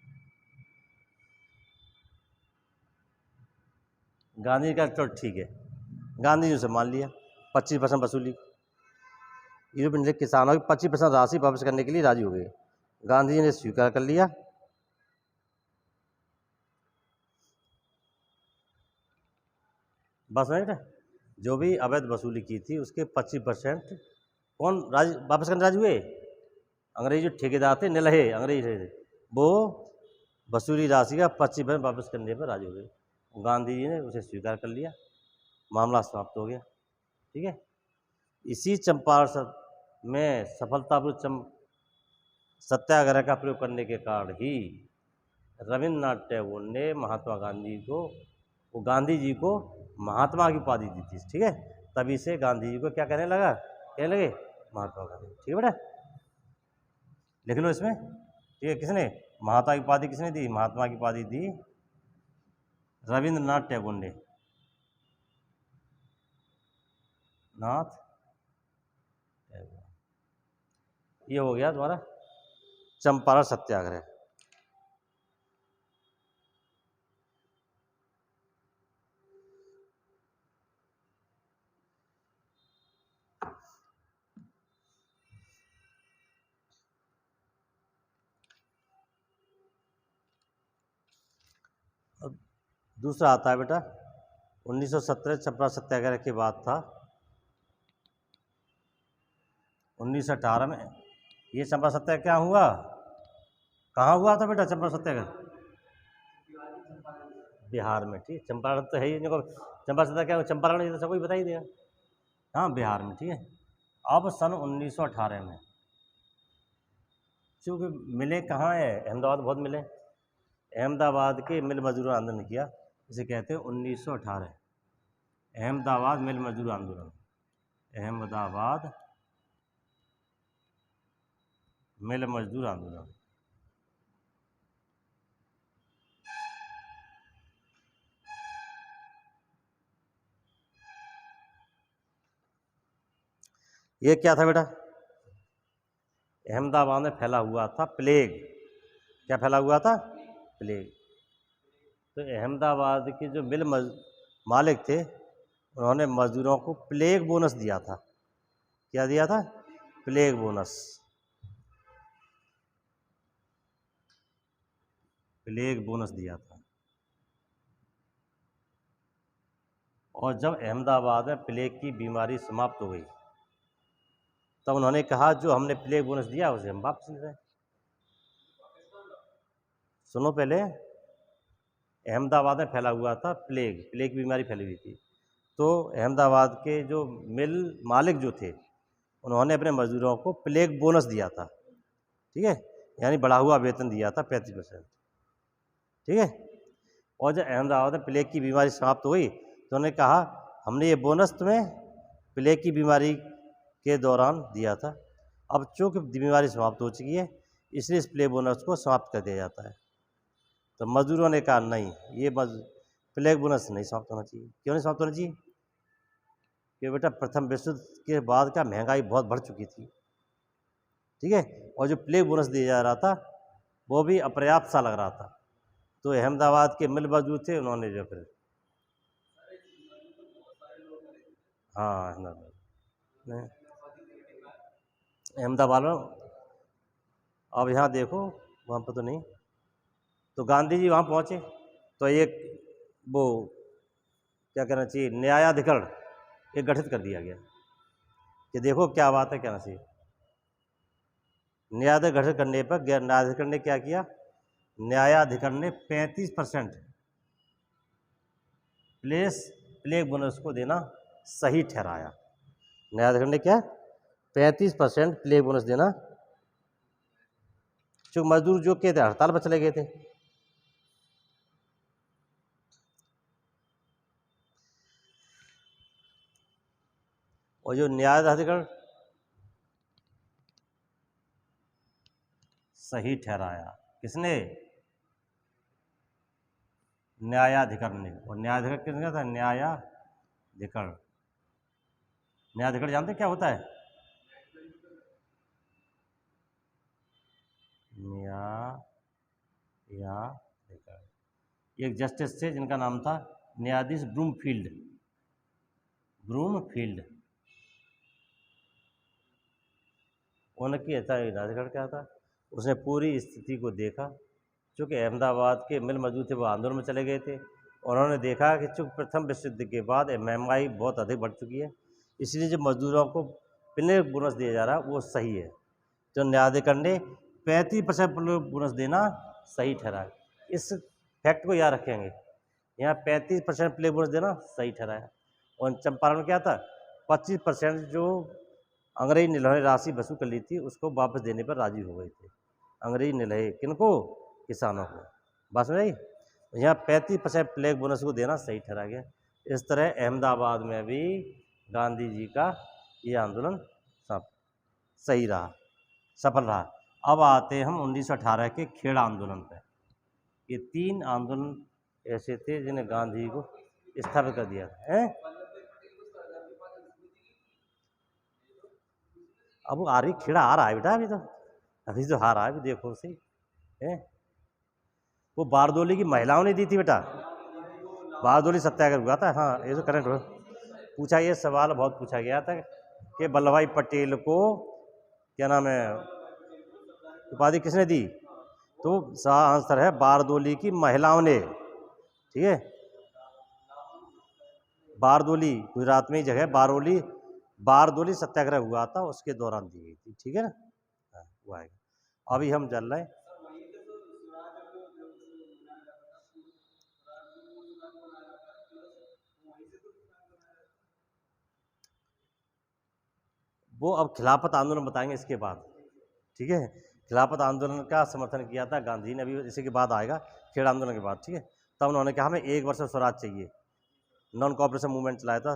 गांधी का चलो ठीक है, गांधी जी उसे मान लिया, 25% वसूली। यूरोपीय किसानों की 25% राशि वापस करने के लिए राजी हो गए। गांधी जी ने स्वीकार कर लिया। बस राइट, जो भी अवैध वसूली की थी उसके 25% कौन राजी वापस करने राजी हुए, अंग्रेजी जो ठेकेदार थे निलहे अंग्रेजी थे, वो वसूली राशि का 25% वापस करने पर राजी हो गए। गांधी जी ने उसे स्वीकार कर लिया, मामला समाप्त हो गया। ठीक है, इसी चंपारण में सफलतापूर्वक सत्याग्रह का प्रयोग करने के कारण ही रविन्द्रनाथ टैगोर ने महात्मा गांधी को, वो गांधी जी को महात्मा की उपाधि दी थी। ठीक है, तभी से गांधी जी को क्या कहने लगा, कहने लगे महात्मा गांधी। ठीक है बेटा, लिख लो इसमें। ठीक है, किसने महात्मा की उपाधि किसने दी, महात्मा की उपाधि दी रविन्द्रनाथ टैगोर ने। नाथ टैगोर, ये हो गया तुम्हारा चंपारण सत्याग्रह। दूसरा आता है बेटा 1917 चंपारण सत्याग्रह के बाद था 1918 में। ये चंपारण सत्याग्रह क्या हुआ, कहाँ हुआ था बेटा चंपारण सत्याग्रह, बिहार में। ठीक, चंपारण तो है ही, चंपारण सत्याग्रह क्या, चंपारण नहीं तो सबको बता ही देगा। हाँ, बिहार में। ठीक है, अब सन 1918 में चूँकि मिले कहाँ है, अहमदाबाद बहुत मिले, अहमदाबाद के मिल मजदूर आंदोलन किया, इसे कहते हैं 1918 अहमदाबाद मिल मजदूर आंदोलन। अहमदाबाद मिल मजदूर आंदोलन। ये क्या था बेटा? अहमदाबाद में फैला हुआ था प्लेग। क्या फैला हुआ था? प्लेग। तो अहमदाबाद के जो मालिक थे, उन्होंने मजदूरों को प्लेग बोनस दिया था। क्या दिया था? Plague bonus. प्लेग बोनस दिया था। और जब अहमदाबाद में प्लेग की बीमारी समाप्त हो गई, तब उन्होंने कहा जो हमने प्लेग बोनस दिया उसे हम वापस ले रहे हैं। सुनो, पहले अहमदाबाद में फैला हुआ था प्लेग की बीमारी फैली हुई थी। तो अहमदाबाद के जो मिल मालिक जो थे, उन्होंने अपने मजदूरों को प्लेग बोनस दिया था। ठीक है, यानी बढ़ा हुआ वेतन दिया था 35%। ठीक है, और जब अहमदाबाद में प्लेग की बीमारी समाप्त हो गई तो उन्होंने कहा हमने ये बोनस तुम्हें प्लेग की बीमारी के दौरान दिया था, अब चूँकि बीमारी समाप्त हो चुकी है इसलिए इस प्लेग बोनस को समाप्त कर दिया जाता है। तो मजदूरों ने कहा नहीं, ये प्लेग बोनस नहीं समाप्त होना चाहिए। क्यों नहीं समाप्त होना चाहिए? कि बेटा प्रथम विश्व युद्ध के बाद का महंगाई बहुत बढ़ चुकी थी। ठीक है, और जो प्लेग बोनस दिया जा रहा था वो भी अपर्याप्त सा लग रहा था। तो अहमदाबाद के मिल मजदूर थे, उन्होंने जो फिर हाँ अहमदाबाद में, अब यहाँ देखो वहाँ पर तो नहीं। तो गांधी जी वहाँ पहुँचे तो एक वो क्या कहना चाहिए, न्यायाधिकरण एक गठित कर दिया गया कि देखो क्या बात है, क्या नहीं। न्यायाधिकरण गठित करने पर न्यायाधिकरण ने क्या किया? न्यायाधिकरण ने 35% प्लेग बोनस को देना सही ठहराया। न्यायाधिकरण ने क्या? 35% प्लेग बोनस देना, जो मजदूर जो के थे हड़ताल पर चले गए थे। और जो न्यायाधिकरण सही ठहराया, किसने? न्यायाधिकरण ने। और न्यायाधिकरण किसने था? न्यायाधिकरण। न्यायाधिकरण जानते क्या होता है? न्यायाधिकरण एक जस्टिस थे जिनका नाम था न्यायाधीश ब्रूमफील्ड। उनकी न्यायाधिकरण क्या था? उसने पूरी स्थिति को देखा। चूँकि अहमदाबाद के मिल मजदूर थे वो आंदोलन में चले गए थे, उन्होंने देखा कि चूँकि प्रथम विश्व युद्ध के बाद महंगाई बहुत अधिक बढ़ चुकी है, इसलिए जो मजदूरों को प्लेग बोनस दिया जा रहा है वो सही है। तो न्यायाधिकरण ने 35% बोनस देना सही ठहराया। इस फैक्ट को याद रखेंगे, यहाँ 35% प्लेग बोनस देना सही ठहराया। और चंपारण में क्या था? 25% जो अंग्रेजी निलहे राशि वसूल कर ली थी उसको वापस देने पर राजी हो गए थे। अंग्रेजी निलहे किनको? किसानों को। बस नहीं, यहाँ 35% प्लेग बोनस को देना सही ठहरा गया। इस तरह अहमदाबाद में भी गांधी जी का ये आंदोलन सही रहा, सफल रहा। अब आते हैं हम 1918 के खेड़ा आंदोलन पर। ये 3 आंदोलन ऐसे थे जिन्हें गांधी जी को स्थापित कर दिया है। अब वो आ रही, खेड़ा आ रहा है बेटा, अभी तो आ रहा है, अभी देखो सही है। वो बारदोली की महिलाओं ने दी थी बेटा, बारदोली सत्याग्रह हुआ था। हाँ, ये तो करंट हो पूछा, ये सवाल बहुत पूछा गया था कि वल्लभ भाई पटेल को क्या नाम है उपाधि किसने दी? तो आंसर है बारदोली की महिलाओं ने। ठीक है, बारदोली गुजरात में ही जगह बारदोली सत्याग्रह हुआ था, उसके दौरान दी गई थी। ठीक है ना, वो आएगा। अभी हम चल रहे हैं, वो अब खिलाफत आंदोलन बताएंगे इसके बाद। ठीक है, खिलाफत आंदोलन का समर्थन किया था गांधी ने, अभी इसी के बाद आएगा, खेड़ा आंदोलन के बाद। ठीक है, तब उन्होंने कहा हमें 1 वर्ष स्वराज चाहिए, नॉन कॉपरेशन मूवमेंट चलाया था।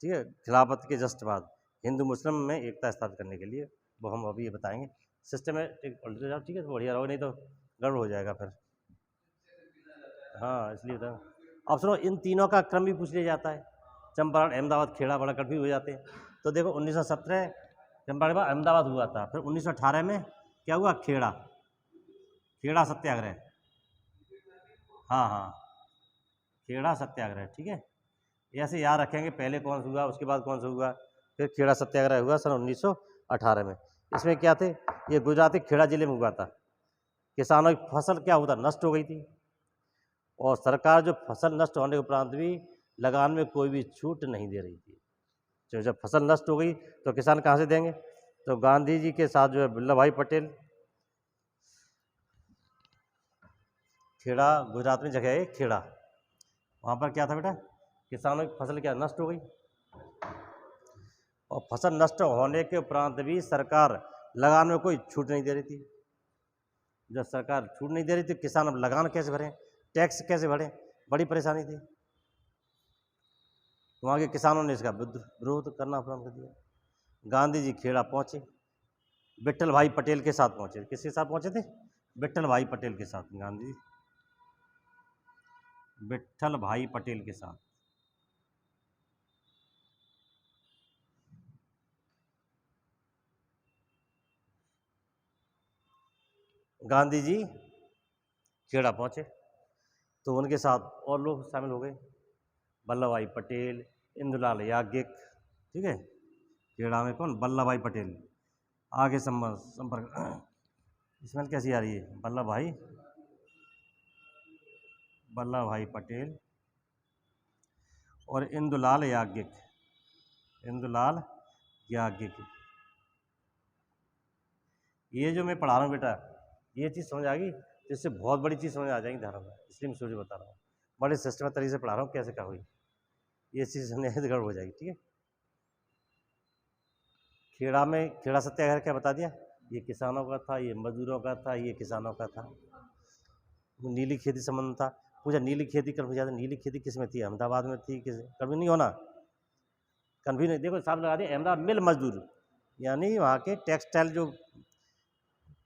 ठीक है, खिलाफत के जस्ट बाद हिंदू मुस्लिम में एकता स्थापित करने के लिए, वो हम अभी ये बताएंगे। सिस्टमेटिक पढ़ते जाओ, ठीक है, तो बढ़िया रहो, नहीं तो गड़बड़ हो जाएगा फिर। हाँ, इसलिए था। अब सुनो, इन तीनों का क्रम भी पूछ लिया जाता है। चंपारण, अहमदाबाद, खेड़ा बड़ा कन्फ्यूज हो जाते हैं। तो देखो 1917 चंपारण के बाद अहमदाबाद हुआ था, फिर 1918 में क्या हुआ, खेड़ा, खेड़ा सत्याग्रह। हाँ हाँ, खेड़ा सत्याग्रह, ठीक है, ऐसे याद रखेंगे, पहले कौन सा हुआ, उसके बाद कौन सा हुआ, फिर खेड़ा सत्याग्रह हुआ सन 1918 में। इसमें क्या थे, ये गुजरात के खेड़ा जिले में हुआ था। किसानों की फसल क्या हुआ था, नष्ट हो गई थी, और सरकार जो फसल नष्ट होने के उपरांत भी लगान में कोई भी छूट नहीं दे रही थी। तो जब फसल नष्ट हो गई तो किसान कहाँ से देंगे, तो गांधी जी के साथ जो है वल्लभ भाई पटेल, खेड़ा गुजरात में जगह है खेड़ा, वहाँ पर क्या था बेटा, किसानों की फसल क्या नष्ट हो गई, और फसल नष्ट होने के उपरांत भी सरकार लगान में कोई छूट नहीं दे रही थी। जब सरकार छूट नहीं दे रही थी, किसान अब लगान कैसे भरें, टैक्स कैसे भरें, बड़ी परेशानी थी। वहाँ के किसानों ने इसका विरोध करना प्रारंभ कर दिया। गांधी जी खेड़ा पहुँचे, विट्ठल भाई पटेल के साथ पहुँचे। किसके साथ पहुँचे थे, विट्ठल भाई पटेल के साथ, गांधी जी विट्ठल भाई पटेल के साथ। गांधी जी खेड़ा पहुँचे तो उनके साथ और लोग शामिल हो गए, वल्लभ भाई पटेल, इंदुलाल याज्ञिक, ठीक है, खेड़ा में कौन, वल्लभ भाई पटेल। आगे संपर्क स्मेल कैसी आ रही है, वल्लभ भाई पटेल और इंदुलाल याज्ञिक, इंदुलाल याज्ञिक। ये जो मैं पढ़ा रहा हूँ बेटा, ये चीज़ समझ आ गई, जिससे बहुत बड़ी चीज़ समझ आ जाएगी धारा में, इसलिए मैं सोच बता रहा हूँ, बड़े सिस्टमेटिक तरीके से पढ़ा रहा हूँ, कैसे क्या हुई ये चीज़ समझ गड़बड़ हो जाएगी, ठीक है। खेड़ा में खेड़ा सत्याग्रह क्या बता दिया, ये किसानों का था, ये मजदूरों का था, ये किसानों का था। नीली खेती संबंध था, पूछा नीली खेती कभी ज़्यादा, नीली खेती किस में थी, अहमदाबाद में थी, किस, कभी नहीं होना, कभी नहीं, देखो साफ लगा दिया, अहमदाबाद मिल मजदूर, यानी वहाँ के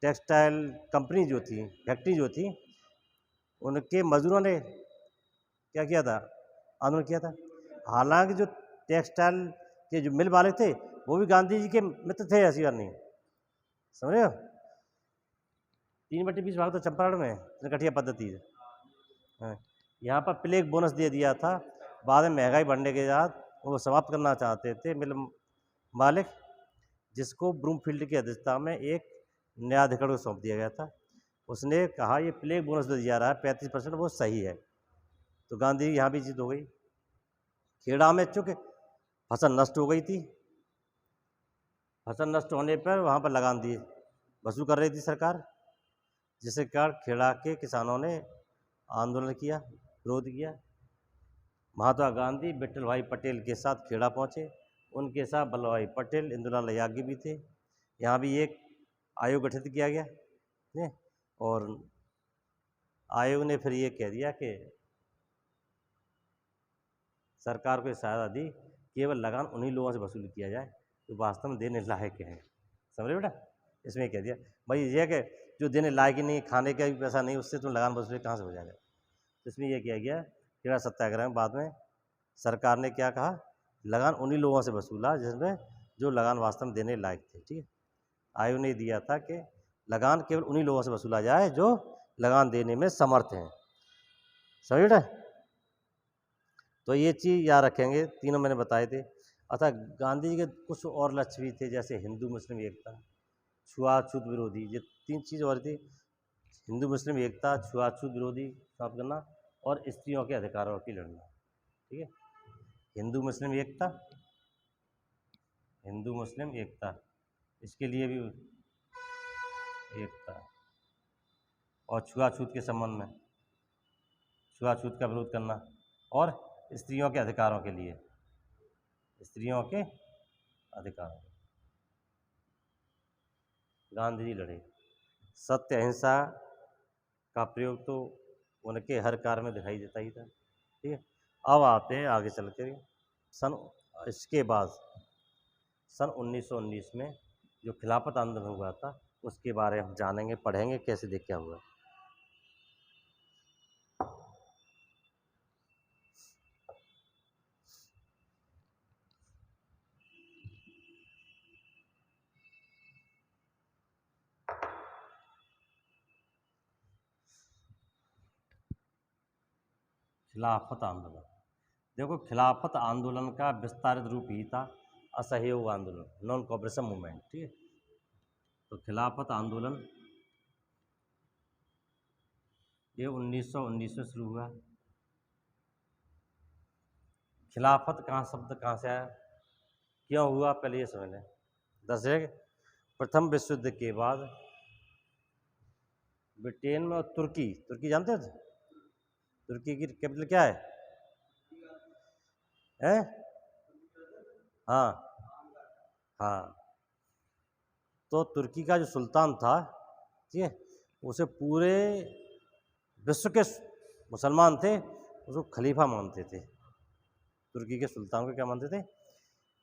टेक्सटाइल कंपनी जो थी, फैक्ट्री जो थी, उनके मजदूरों ने क्या किया था, आंदोलन किया था। हालांकि जो टेक्सटाइल के जो मिल वाले थे वो भी गांधी जी के मित्र थे, ऐसी बात नहीं, समझ रहे हो। 3/20 भाग तो चंपारण में नरकटिया पद्धति है। यहाँ पर प्लेग बोनस दे दिया था, बाद में महंगाई बढ़ने के बाद वो समाप्त करना चाहते थे मिल मालिक, जिसको ब्रूमफील्ड की अध्यक्षता में एक न्यायाधिकरण को सौंप दिया गया था। उसने कहा ये प्लेग बोनस जो दिया रहा है 35%, वो सही है, तो गांधी जी यहाँ भी जीत हो गई। खेड़ा में चूँकि फसल नष्ट हो गई थी, फसल नष्ट होने पर वहाँ पर लगान दिए वसूल कर रही थी सरकार, जिसके कारण खेड़ा के किसानों ने आंदोलन किया, विरोध किया। महात्मा गांधी विट्ठल भाई पटेल के साथ खेड़ा पहुँचे, उनके साथ वल्लभ भाई पटेल, इंदुलाल याज्ञिक भी थे। यहाँ भी एक आयोग गठित किया गया ने, और आयोग ने फिर ये कह दिया कि सरकार को सहायता दी, केवल लगान उन्हीं लोगों से वसूल किया जाए जो वास्तव में देने लायक है, समझ बेटा। इसमें कह दिया भाई ये कि जो देने लायक ही नहीं, खाने का भी पैसा नहीं, उससे तुम लगान वसूली कहाँ से हो जाएगा। तो इसमें यह किया गया, खेड़ा सत्याग्रह में बाद में सरकार ने क्या कहा, लगान उन्हीं लोगों से वसूला जिसमें जो लगान वास्तव में देने लायक थे, ठीक है। आयोग ने दिया था कि लगान केवल उन्हीं लोगों से वसूला जाए जो लगान देने में समर्थ हैं, समझ बेटा। तो ये चीज़ याद रखेंगे, तीनों मैंने बताए थे। अतः गांधी जी के कुछ और लक्ष्य भी थे, जैसे हिंदू मुस्लिम एकता, छुआछूत विरोधी, ये 3 चीज़ और थी, हिंदू मुस्लिम एकता, छुआछूत विरोधी स्थापित करना, और स्त्रियों के अधिकारों की लड़ना, ठीक है। हिंदू मुस्लिम एकता, हिंदू मुस्लिम एकता, इसके लिए भी एकता, और छुआछूत के संबंध में छुआछूत का विरोध करना, और स्त्रियों के अधिकारों के लिए, स्त्रियों के अधिकारों गांधी जी लड़े। सत्य अहिंसा का प्रयोग तो उनके हर कार्य में दिखाई देता ही था, ठीक है। अब आते हैं आगे चल कर इसके बाद सन 1919 में जो खिलाफत आंदोलन हुआ था उसके बारे में हम जानेंगे, पढ़ेंगे कैसे देख क्या हुआ। खिलाफत आंदोलन, देखो खिलाफत आंदोलन का विस्तारित रूप ही था असहयोग आंदोलन, नॉन कोऑपरेशन मूवमेंट, ठीक है। तो खिलाफत आंदोलन ये 1919 में शुरू हुआ। खिलाफत शब्द कहाँ से आया, क्यों हुआ, पहले ये समझ लें। दर्शक, प्रथम विश्व युद्ध के बाद ब्रिटेन में और तुर्की जानते हो, तुर्की की कैपिटल क्या है? हैं? हाँ हाँ। तो तुर्की का जो सुल्तान था, ठीक है, उसे पूरे विश्व के मुसलमान थे उसको खलीफा मानते थे। तुर्की के सुल्तान को क्या मानते थे?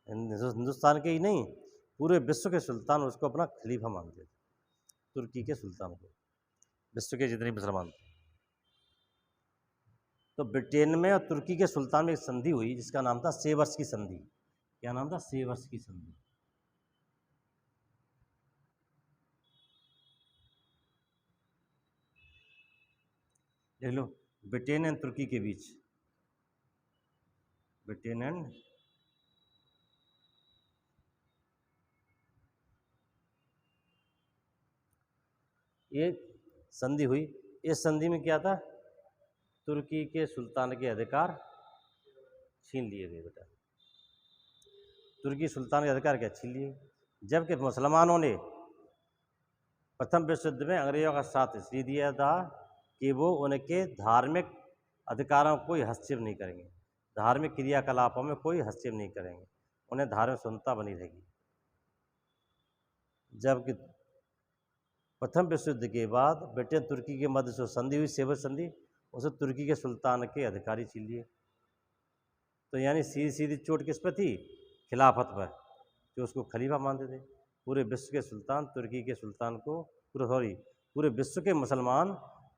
हिंदुस्तान के ही नहीं, पूरे विश्व के सुल्तान उसको अपना खलीफा मानते थे, तुर्की के सुल्तान को, विश्व के जितने मुसलमान थे। तो ब्रिटेन में और तुर्की के सुल्तान में एक संधि हुई जिसका नाम था सेवर्स की संधि। क्या नाम था? सेवर्स की संधि। देख लो, ब्रिटेन एंड तुर्की के बीच, ब्रिटेन एंड ये संधि हुई। इस संधि में क्या था? तुर्की के सुल्तान के अधिकार छीन लिए गए। बेटा, तुर्की सुल्तान के अधिकार क्या छीन लिए, जबकि मुसलमानों ने प्रथम विश्व युद्ध में अंग्रेजों का साथ इसलिए दिया था कि वो उनके धार्मिक अधिकारों को कोई हस्तक्षेप नहीं करेंगे, धार्मिक क्रियाकलापों में कोई हस्तक्षेप नहीं करेंगे, उन्हें धार्मिक स्वतंत्रता बनी रहेगी। जबकि प्रथम विश्व युद्ध के बाद ब्रिटेन तुर्की के मध्य जो संधि हुई, सेवर्स संधि, उसे तुर्की के सुल्तान के अधिकारी छीन लिए। तो यानी सीधी सीधी चोट किस पर थी? खिलाफत पर, जो उसको खलीफा मानते थे। पूरे विश्व के सुल्तान तुर्की के सुल्तान को, पूरे विश्व के मुसलमान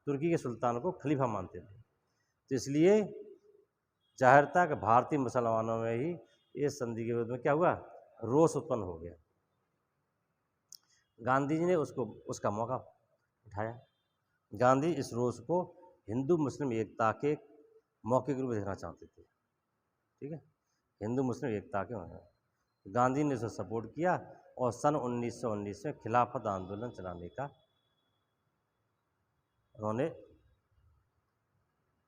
तुर्की के सुल्तान को खलीफा मानते थे। तो इसलिए जाहिर था कि भारतीय मुसलमानों में ही इस संधि के विरोध में क्या हुआ? रोष उत्पन्न हो गया। गांधी जी ने उसका मौका उठाया। गांधी इस रोष को हिंदू मुस्लिम एकता के मौके के रूप में देखना चाहते थे, ठीक है, हिंदू मुस्लिम एकता के मौके। गांधी ने उसे सपोर्ट किया और सन 1919 में खिलाफत आंदोलन चलाने का उन्होंने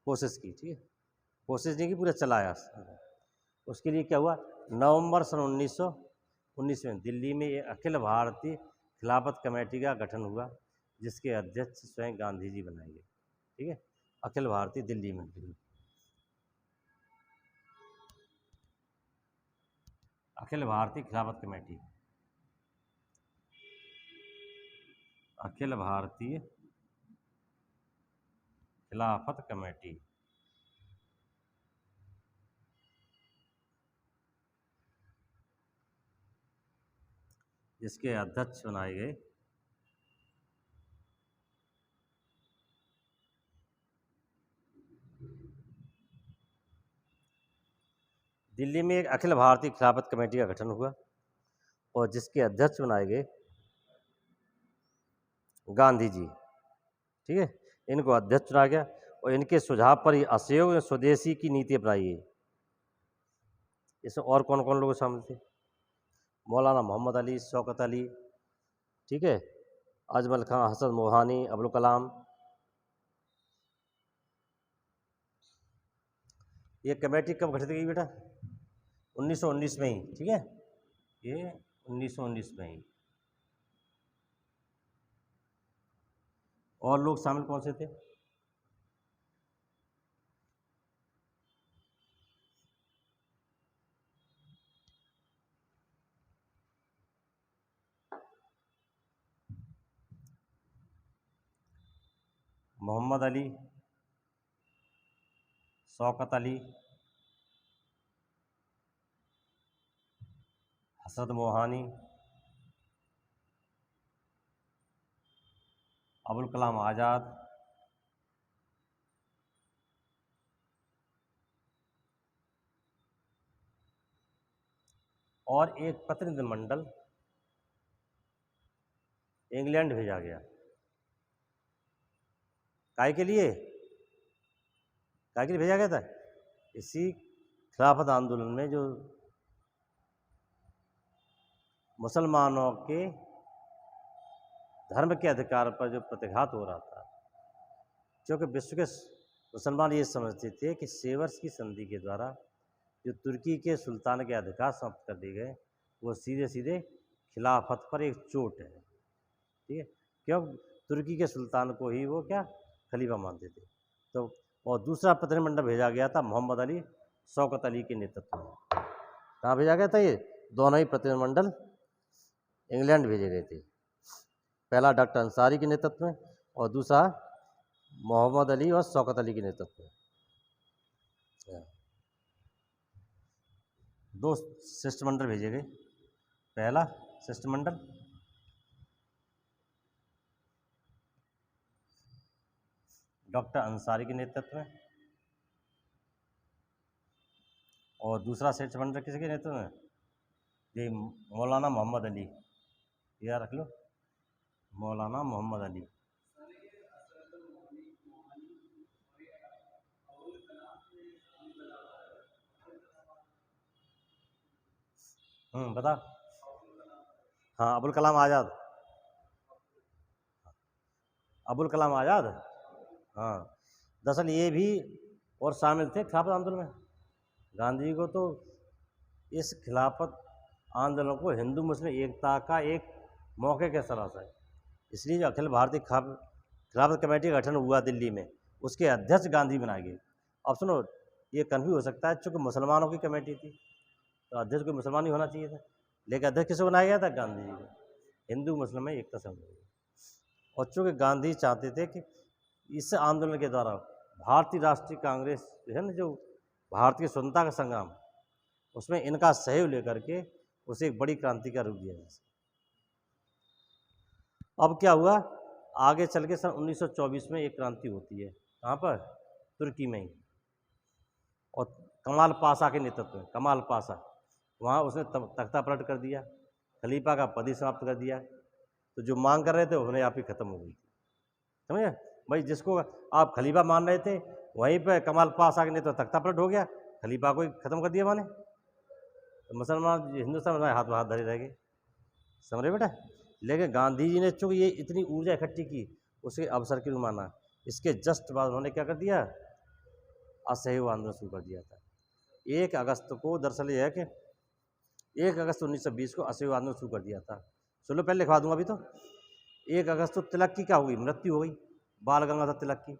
कोशिश की, ठीक है, कोशिश नहीं की, पूरा चलाया। उसके लिए क्या हुआ? नवंबर सन 1919 में दिल्ली में एक अखिल भारतीय खिलाफत कमेटी का गठन हुआ जिसके अध्यक्ष स्वयं गांधी जी बनाए गए, ठीक है, अखिल भारतीय दिल्ली में, अखिल भारतीय खिलाफत कमेटी, अखिल भारतीय खिलाफत कमेटी, जिसके अध्यक्ष बनाए गए दिल्ली में एक अखिल भारतीय खिलाफत कमेटी का गठन हुआ और जिसके अध्यक्ष बनाए गए गांधी जी, ठीक है, इनको अध्यक्ष चुना गया और इनके सुझाव पर ही असहयोग स्वदेशी की नीति अपनाई गई। इसमें और कौन कौन लोग शामिल थे? मौलाना मोहम्मद अली, शौकत अली, ठीक है, अजमल खां, हसन मोहानी, अबुल कलाम। ये कमेटी कब गठित की बेटा? 1919 में ही, ठीक है, ये 1919 में ही। और लोग शामिल कौन से थे? मोहम्मद अली, शौकत अली, हसरत मोहानी, अबुल कलाम आज़ाद, और एक प्रतिनिधिमंडल इंग्लैंड भेजा गया। काय के लिए भेजा गया था? इसी खिलाफत आंदोलन में जो मुसलमानों के धर्म के अधिकार पर जो प्रतिघात हो रहा था, क्योंकि विश्व के मुसलमान ये समझते थे कि सेवर्स की संधि के द्वारा जो तुर्की के सुल्तान के अधिकार समाप्त कर दिए गए, वो सीधे सीधे खिलाफत पर एक चोट है। ठीक है, क्यों? तुर्की के सुल्तान को ही वो क्या खलीफा मानते थे। तो और दूसरा प्रतिनिधिमंडल भेजा गया था मोहम्मद अली शौकत अली के नेतृत्व में। कहाँ भेजा गया था? ये दोनों ही प्रतिनिधिमंडल इंग्लैंड भेजे गए थे। पहला डॉक्टर अंसारी के नेतृत्व में और दूसरा मोहम्मद अली और शौकत अली के नेतृत्व में। दो शिष्टमंडल भेजे गए। पहला शिष्टमंडल डॉक्टर अंसारी के नेतृत्व में और दूसरा शिष्टमंडल किसके नेतृत्व में? ये मौलाना मोहम्मद अली, याद रख लो, मौलाना मोहम्मद अली। बता। हाँ, अबुल कलाम आज़ाद, अबुल कलाम आज़ाद। हाँ, दरअसल ये भी और शामिल थे खिलाफत आंदोलन में। गांधी जी को तो इस खिलाफत आंदोलन को हिंदू मुस्लिम एकता का एक मौके के सराहना है। इसलिए जो अखिल भारतीय खिलाफत कमेटी का गठन हुआ दिल्ली में, उसके अध्यक्ष गांधी बनाए गए। अब सुनो, ये कन्फ्यूज हो सकता है, चूँकि मुसलमानों की कमेटी थी तो अध्यक्ष कोई मुसलमान ही होना चाहिए था, लेकिन अध्यक्ष किसे बनाया गया था? गांधी जी को। हिंदू मुस्लिम में एकता समझ। और चूँकि गांधी चाहते थे कि इस आंदोलन के द्वारा भारतीय राष्ट्रीय कांग्रेस जो है ना, जो भारतीय स्वतंत्रता का संग्राम, उसमें इनका सहयोग लेकर के उसे एक बड़ी क्रांति का रूप दिया जा सके। अब क्या हुआ, आगे चल के सन 1924 में एक क्रांति होती है। कहाँ पर? तुर्की में ही। और कमाल पाशा के नेतृत्व में, कमाल पाशा वहाँ उसने तख्ता पलट कर दिया, खलीफा का पद ही समाप्त कर दिया। तो जो मांग कर रहे थे उन्हें आप ही खत्म हो गई। समझे भाई? जिसको आप खलीफा मान रहे थे, वहीं पर कमाल पाशा के नेतृत्व तख्ता पलट हो गया, खलीफा को ही खत्म कर दिया माने। तो मुसलमान हिंदुस्तान में हाथ में हाथ धरे रह गए। समझ रहे बेटा? लेकिन गांधी जी ने चूँकि ये इतनी ऊर्जा इकट्ठी की, उसे अवसर के रूप माना। इसके जस्ट बाद उन्होंने क्या कर दिया? असहयोग आंदोलन शुरू कर दिया था। 1 अगस्त को, दरअसल यह है कि 1 अगस्त 1920 को असहयोग आंदोलन शुरू कर दिया था। चलो पहले लिखवा दूंगा अभी तो। 1 अगस्त को तिलक की क्या हुई? मृत्यु हो गई। बाल गंगाधर तिलक की,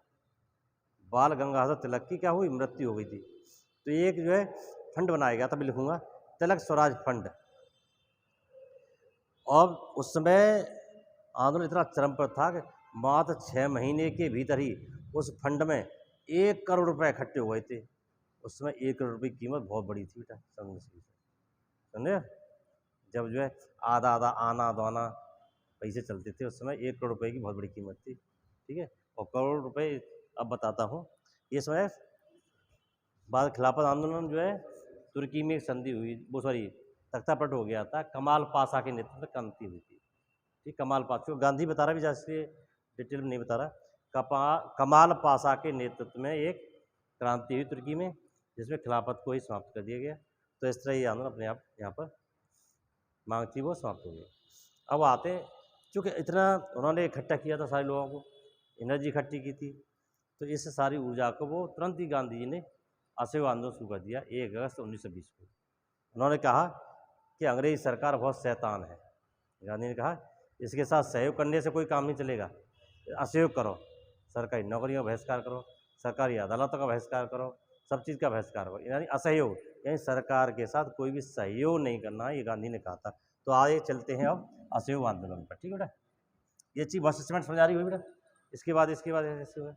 बाल गंगाधर तिलक की क्या हुई? मृत्यु हो गई थी। तो एक जो है फंड बनाया गया था, मैं लिखूंगा तिलक स्वराज फंड। और उस समय आंदोलन इतना चरम पर था कि मात्र 6 महीने के भीतर ही उस फंड में 1 करोड़ रुपए इकट्ठे हुए थे। उस समय 1 करोड़ रुपये की कीमत बहुत बड़ी थी बेटा, समझे? जब जो है आधा आधा आना दोना पैसे चलते थे, उस समय 1 करोड़ रुपए की बहुत बड़ी कीमत थी। ठीक है, और करोड़ रुपए अब बताता हूँ। ये समय बाद खिलाफत आंदोलन जो है तुर्की में एक संधि हुई, वो सॉरी तख्ता पलट हो गया था, कमाल पाशा के नेतृत्व में क्रांति हुई थी। ठीक, कमाल पाशा, गांधी बता रहा भी, जैसे डिटेल में नहीं बता रहा। कमाल पाशा के नेतृत्व में एक क्रांति हुई तुर्की में, जिसमें खिलाफत को ही समाप्त कर दिया गया। तो इस तरह ये आंदोलन अपने आप यहाँ पर मांग थी वो समाप्त हो गई। अब आते हैं, चूँकि इतना उन्होंने इकट्ठा किया था, सारे लोगों को एनर्जी इकट्ठी की थी, तो इस सारी ऊर्जा को वो तुरंत ही गांधी जी ने असहयोग आंदोलन शुरू कर दिया 1 अगस्त 1920 को। उन्होंने कहा कि अंग्रेजी सरकार बहुत शैतान है। गांधी ने कहा इसके साथ सहयोग करने से कोई काम नहीं चलेगा, असहयोग करो, सरकारी नौकरियों का बहिष्कार करो, सरकारी अदालतों का बहिष्कार करो, सब चीज़ का बहिष्कार करो, यानी असहयोग, यानी सरकार के साथ कोई भी सहयोग नहीं करना है, ये गांधी ने कहा था। तो आगे चलते हैं अब असहयोग आंदोलन पर। ठीक है बेटा, ये चीज़ बहुत समझ आ रही हुई बेटा। इसके बाद ऐसे हुआ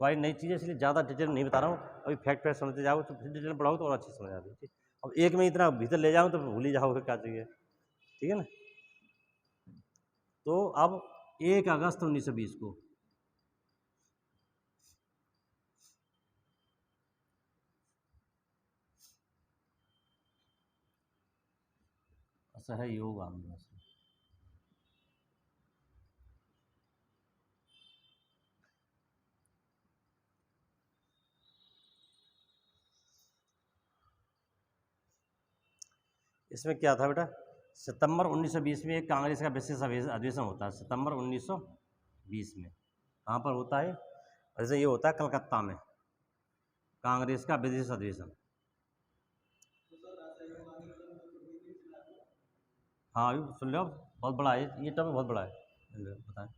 भाई नई चीज़ें, इसलिए ज़्यादा डिटेल नहीं बता रहा हूँ। अभी फैक्ट समझते जाओ तो फिर डिटेल पढ़ाओ तो और अच्छी समझ आ रही है। अब एक में इतना भीतर ले जाऊँ तो भूल ही जाओगे क्या चाहिए। ठीक है ना? तो अब 1 अगस्त 1920 को असहयोग आंदोलन। इसमें क्या था बेटा, सितंबर 1920 में एक कांग्रेस का विशेष अधिवेशन होता है, सितंबर 1920 में। कहाँ पर होता है? जैसे ये होता है कलकत्ता में, कांग्रेस का विशेष अधिवेशन। हाँ सुन लो, बहुत बड़ा है ये टॉपिक, बहुत बड़ा है। बताएं,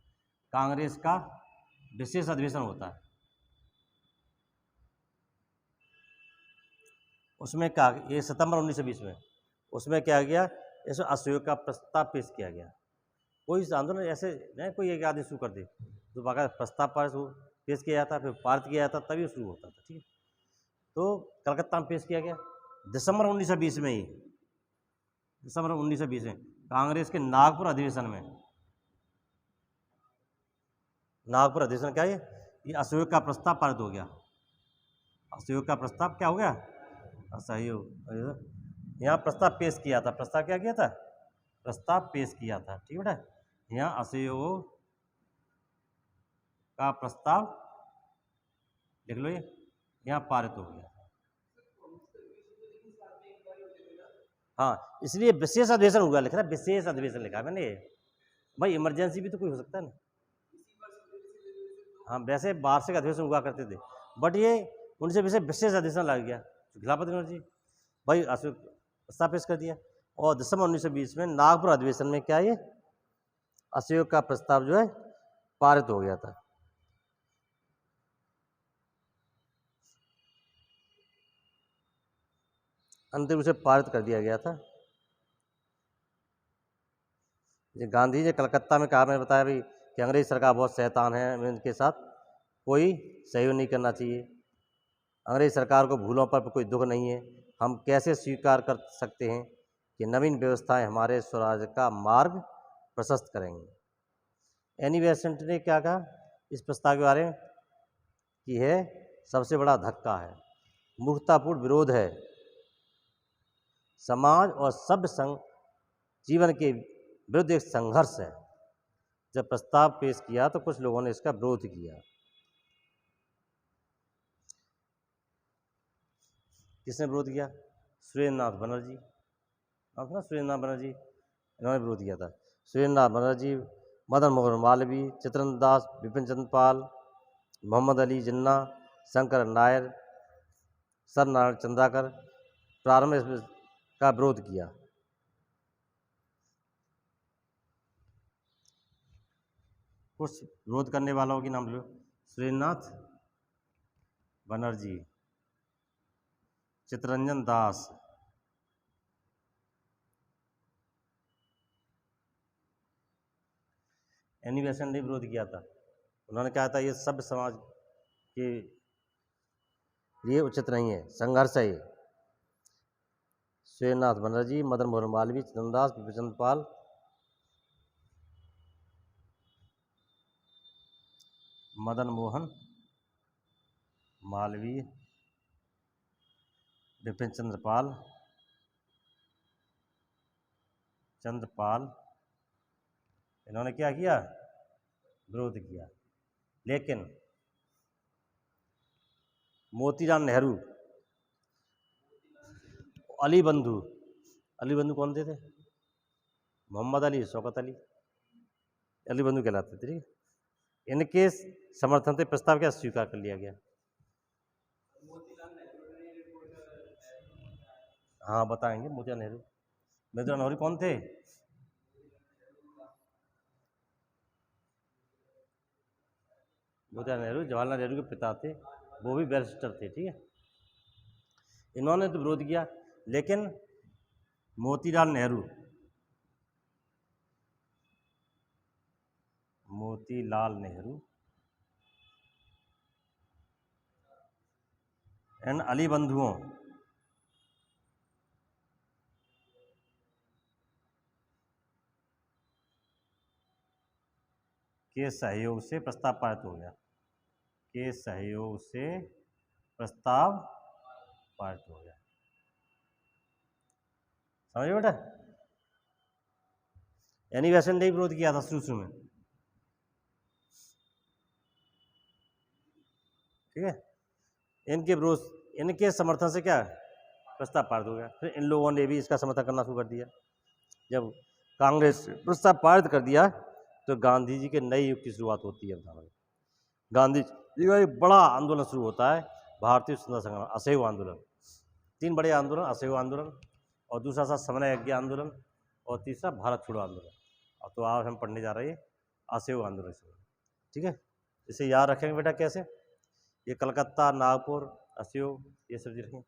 कांग्रेस का विशेष अधिवेशन होता है, उसमें क्या, ये सितंबर 1920 में, उसमें क्या गया, इसमें असहयोग का प्रस्ताव पेश किया गया। कोई आंदोलन ऐसे नहीं कोई एक आदमी शुरू कर दे, तो बाकायदा प्रस्ताव पेश किया जाता, फिर पारित किया जाता, तभी शुरू होता था। ठीक है, तो कलकत्ता में पेश किया गया दिसंबर 1920 में ही, दिसंबर 1920 में कांग्रेस के नागपुर अधिवेशन में। नागपुर अधिवेशन क्या है, ये असहयोग का प्रस्ताव पारित हो गया। असहयोग का प्रस्ताव क्या हो गया, असहयोग। यहाँ प्रस्ताव पेश किया था, प्रस्ताव क्या किया था, प्रस्ताव पेश किया था। ठीक है बेटा, यहाँ असहयोग का प्रस्ताव लिख लो, ये यहाँ पारित हो गया। हाँ, इसलिए विशेष अधिवेशन हुआ, लिख रहा है विशेष अधिवेशन लिखा है मैंने। भाई इमरजेंसी भी तो कोई हो सकता है ना। हाँ, वैसे वार्षिक अधिवेशन हुआ करते थे, बट ये उनसे विशेष अधिवेशन लग गया खिलाफत जी, भाई प्रस्ताव पेश कर दिया। और दिसंबर 1920 में नागपुर अधिवेशन में क्या, ये असहयोग का प्रस्ताव जो है पारित हो गया था। अंतिम रूप से पारित कर दिया गया था। गांधी जी ने कलकत्ता में कहा, मैंने बताया भाई कि अंग्रेज सरकार बहुत शैतान है, इनके साथ कोई सहयोग नहीं करना चाहिए, अंग्रेज सरकार को भूलों पर कोई दुख नहीं है, हम कैसे स्वीकार कर सकते हैं कि नवीन व्यवस्थाएं हमारे स्वराज का मार्ग प्रशस्त करेंगे। एनी बेसेंट ने क्या कहा इस प्रस्ताव के बारे में कि है सबसे बड़ा धक्का है, मूर्खतापूर्ण विरोध है, समाज और सभ्य संघ जीवन के विरुद्ध एक संघर्ष है। जब प्रस्ताव पेश किया तो कुछ लोगों ने इसका विरोध किया। किसने विरोध किया, सुरेंद्रनाथ बनर्जी, ना सुरेंद्रनाथ बनर्जी, इन्होंने विरोध किया था। सुरेंद्रनाथ बनर्जी, मदन मोहन मालवीय, चित्रंजन दास, विपिन चंद्र पाल, मोहम्मद अली जिन्ना, शंकर नायर, सर नारायण चंद्राकर प्रारंभ में का विरोध किया। कुछ विरोध करने वालों के नाम लो, सुरेंद्रनाथ बनर्जी, चित्रंजन दास, एनी बेसेंट ने विरोध किया था। उन्होंने कहा था ये सभ्य समाज के लिए उचित नहीं है, संघर्ष है ये। सुरेंद्रनाथ बनर्जी, मदन मोहन मालवीय, चित्रंजन दास, विपिन चंद्र पाल, मदन मोहन मालवीय, विपिन चंद्रपाल, इन्होंने क्या किया, विरोध किया। लेकिन मोतीलाल नेहरू, अली बंधु कौन थे? मोहम्मद अली, शौकत अली बंधु कहलाते थे। इनके समर्थन से प्रस्ताव क्या स्वीकार कर लिया गया। हाँ बताएंगे, मोतीलाल नेहरू कौन थे? मोतीलाल नेहरू जवाहरलाल नेहरू के पिता थे, वो भी बैरिस्टर थे। ठीक है, इन्होंने तो विरोध किया, लेकिन मोतीलाल नेहरू एंड अली बंधुओं के सहयोग से प्रस्ताव पारित हो गया, के सहयोग से प्रस्ताव पारित हो गया। समझ बेटा, यानी वैसे ने विरोध किया था शुरू में, ठीक है। इनके विरोध, इनके समर्थन से क्या प्रस्ताव पारित हो गया। फिर इन लोगों ने भी इसका समर्थन करना शुरू कर दिया। जब कांग्रेस प्रस्ताव पारित कर दिया तो गांधी जी के नए युग की शुरुआत होती है। गांधी जी का एक बड़ा आंदोलन शुरू होता है, भारतीय स्वतंत्रता संग्राम, असहयोग आंदोलन। 3 बड़े आंदोलन, असहयोग आंदोलन और दूसरा था समन्वय यज्ञ आंदोलन और तीसरा भारत छोड़ो आंदोलन। अब तो आज हम पढ़ने जा रहे हैं असहयोग आंदोलन से, ठीक है। इसे याद रखेंगे बेटा कैसे, ये कलकत्ता, नागपुर, असहयोग, ये सब रखें।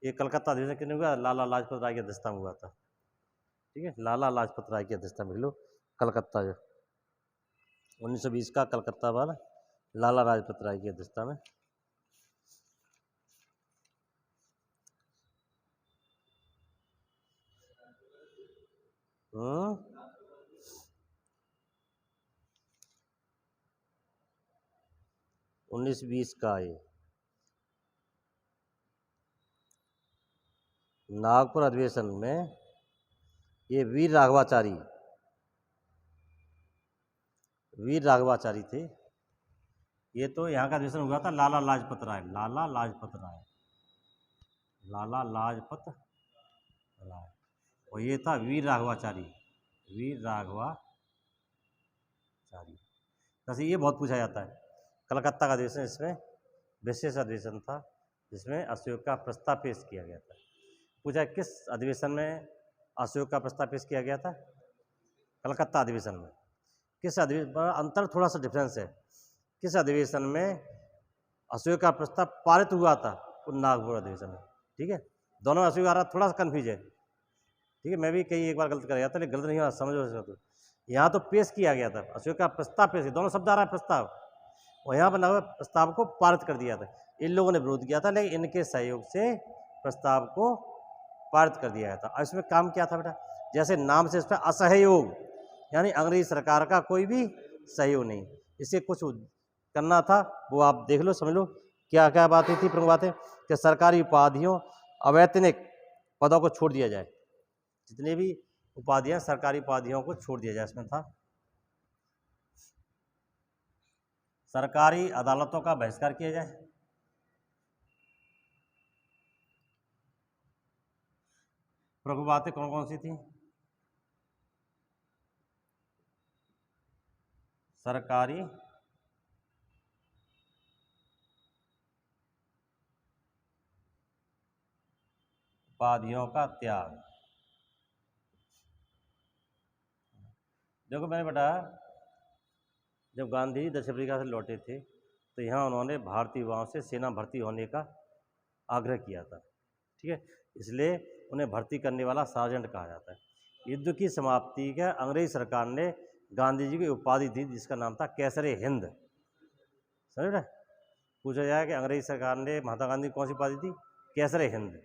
ये कलकत्ता अधिवेशन कितने हुआ, लाला लाजपत राय की अध्यक्षता में हुआ था, ठीक है। लाला लाजपत राय की अध्यक्षता में, लो कलकत्ता जो 1920 का कलकत्ता वाला लाला लाजपत राय की अध्यक्षता में। हम्म, 1920 का ये नागपुर अधिवेशन में ये वीर राघवाचारी थे। ये तो यहाँ का अधिवेशन हुआ था लाला लाजपत राय, लाला लाजपत राय, और ये था वीर राघवाचारी। जैसे ये बहुत पूछा जाता है। कलकत्ता का अधिवेशन, इसमें विशेष अधिवेशन था जिसमें असहयोग का प्रस्ताव पेश किया गया था। पूछा किस अधिवेशन में असहयोग का प्रस्ताव पेश किया गया था, कलकत्ता अधिवेशन में। किस अधिवेशन, अंतर थोड़ा सा डिफरेंस है, किस अधिवेशन में असहयोग का प्रस्ताव पारित हुआ था, नागपुर अधिवेशन में, ठीक है। दोनों असहयोग आ रहा, थोड़ा सा कन्फ्यूज है, ठीक है। मैं भी कई एक बार गलत कर गया था, लेकिन गलत नहीं हुआ, समझो। तो यहाँ तो पेश किया गया था, असहयोग का प्रस्ताव पेश, दोनों शब्द आ रहा है प्रस्ताव, और यहाँ पर लगा प्रस्ताव को पारित कर दिया था। इन लोगों ने विरोध किया था, लेकिन इनके सहयोग से प्रस्ताव को पारित कर दिया गया था। और इसमें काम क्या था बेटा, जैसे नाम से इसमें असहयोग, यानी अंग्रेजी सरकार का कोई भी सहयोग नहीं, इसे कुछ करना था, वो आप देख लो, समझ लो क्या क्या बातें थी। प्रमुख बातें कि सरकारी उपाधियों, अवैतनिक पदों को छोड़ दिया जाए, जितने भी उपाधियां सरकारी उपाधियों को छोड़ दिया जाए। इसमें था सरकारी अदालतों का बहिष्कार किया जाए, प्रमुख बातें कौन कौन सी थी, सरकारी उपाधियों का त्याग। देखो मैंने बताया, जब गांधी दक्षिण अफ्रीका से लौटे थे तो यहाँ उन्होंने भारतीय युवाओं से सेना भर्ती होने का आग्रह किया था, ठीक है। इसलिए उन्हें भर्ती करने वाला सार्जेंट कहा जाता है। युद्ध की समाप्ति का अंग्रेज सरकार ने गांधी जी की उपाधि दी, जिसका नाम था कैसरे हिंद। समझ रहे, पूछा जाए कि अंग्रेज सरकार ने महात्मा गांधी को कौन सी उपाधि दी, कैसरे हिंद,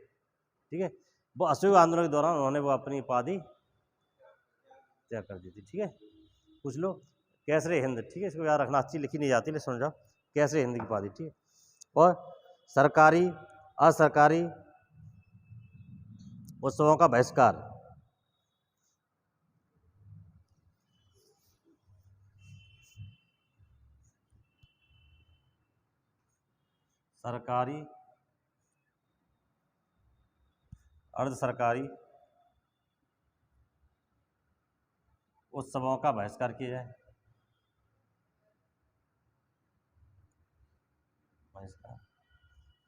ठीक है। वो असहयोग आंदोलन के दौरान उन्होंने वो अपनी उपाधि त्याग कर दी थी, ठीक है। पूछ लो कैसरे हिंद, ठीक है। इसको याद रखना, अच्छी लिखी नहीं जाती, लेकिन समझ जाओ कैसरे हिंद की उपाधि, ठीक है। और सरकारी असरकारी उत्सवों का बहिष्कार, सरकारी अर्ध सरकारी उत्सवों का बहिष्कार किया जाए, बहिष्कार।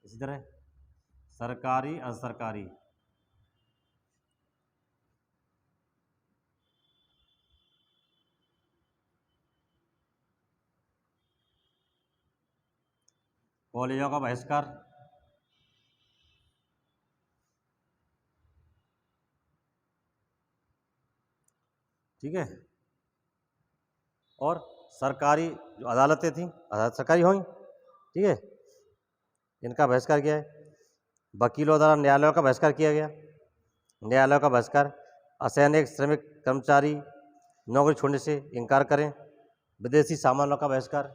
इसी तरह सरकारी असरकारी कॉलेजों का बहिष्कार, ठीक है। और सरकारी जो अदालतें थीं, अदालत सरकारी होंगी, ठीक है, इनका बहिष्कार किया है। वकीलों द्वारा न्यायालयों का बहिष्कार किया गया, न्यायालयों का बहिष्कार। असैनिक श्रमिक कर्मचारी नौकरी छोड़ने से इनकार करें, विदेशी सामानों का बहिष्कार,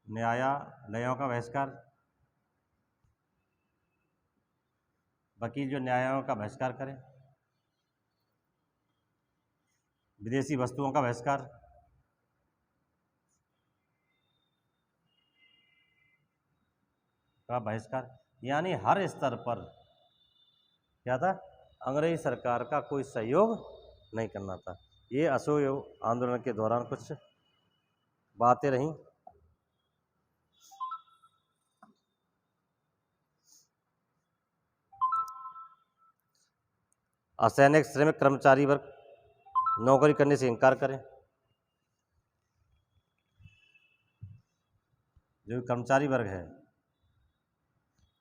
न्यायालयों का बहिष्कार, वकील जो न्यायालयों का बहिष्कार करें, विदेशी वस्तुओं का बहिष्कार, यानी हर स्तर पर क्या था, अंग्रेजी सरकार का कोई सहयोग नहीं करना था। ये असहयोग आंदोलन के दौरान कुछ बातें रहीं। असैनिक श्रमिक कर्मचारी वर्ग नौकरी करने से इनकार करें। जो कर्मचारी वर्ग है,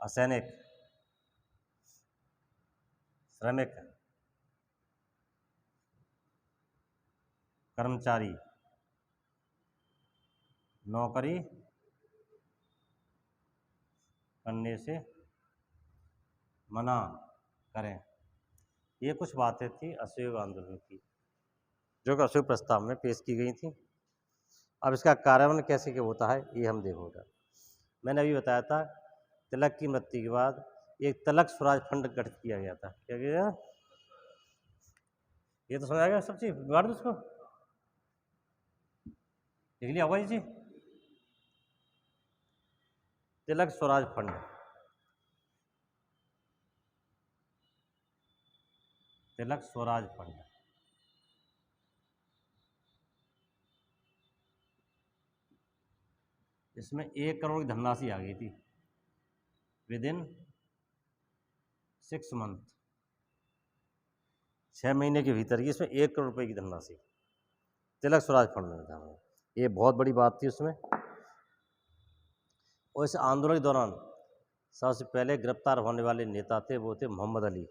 असैनिक, श्रमिक, कर्मचारी नौकरी करने से मना करें। ये कुछ बातें थी असहयोग आंदोलन की, जो कि असहयोग प्रस्ताव में पेश की गई थी। अब इसका कार्यान्वयन कैसे क्या होता है ये हम देखोगे। मैंने अभी बताया था तिलक की मृत्यु के बाद एक तिलक स्वराज फंड गठित किया गया था। क्या किया गया? ये तो समझ आ गया सब चीज, बिगाड़ दो उसको, लिख लिया होगा ये जी, तिलक स्वराज फंड। तिलक स्वराज फंड इसमें 1 करोड़ की धनराशि आ गई थी विद इन 6 मंथ, 6 महीने के भीतर ही इसमें 1 करोड़ रुपए की धनराशि तिलक स्वराज फंड में था। ये बहुत बड़ी बात थी उसमें। और इस आंदोलन के दौरान सबसे पहले गिरफ्तार होने वाले नेता थे, वो थे मोहम्मद अली।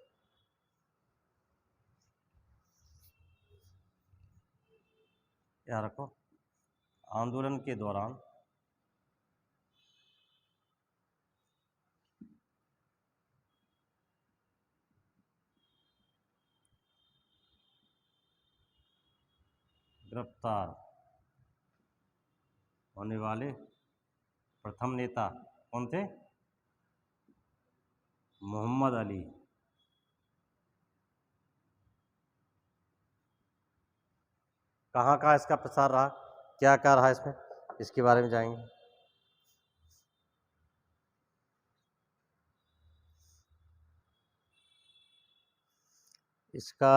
याद रखो, आंदोलन के दौरान गिरफ्तार होने वाले प्रथम नेता कौन थे? मोहम्मद अली। कहाँ कहाँ इसका प्रसार रहा, क्या क्या रहा इसमें, इसके बारे में जाएंगे। इसका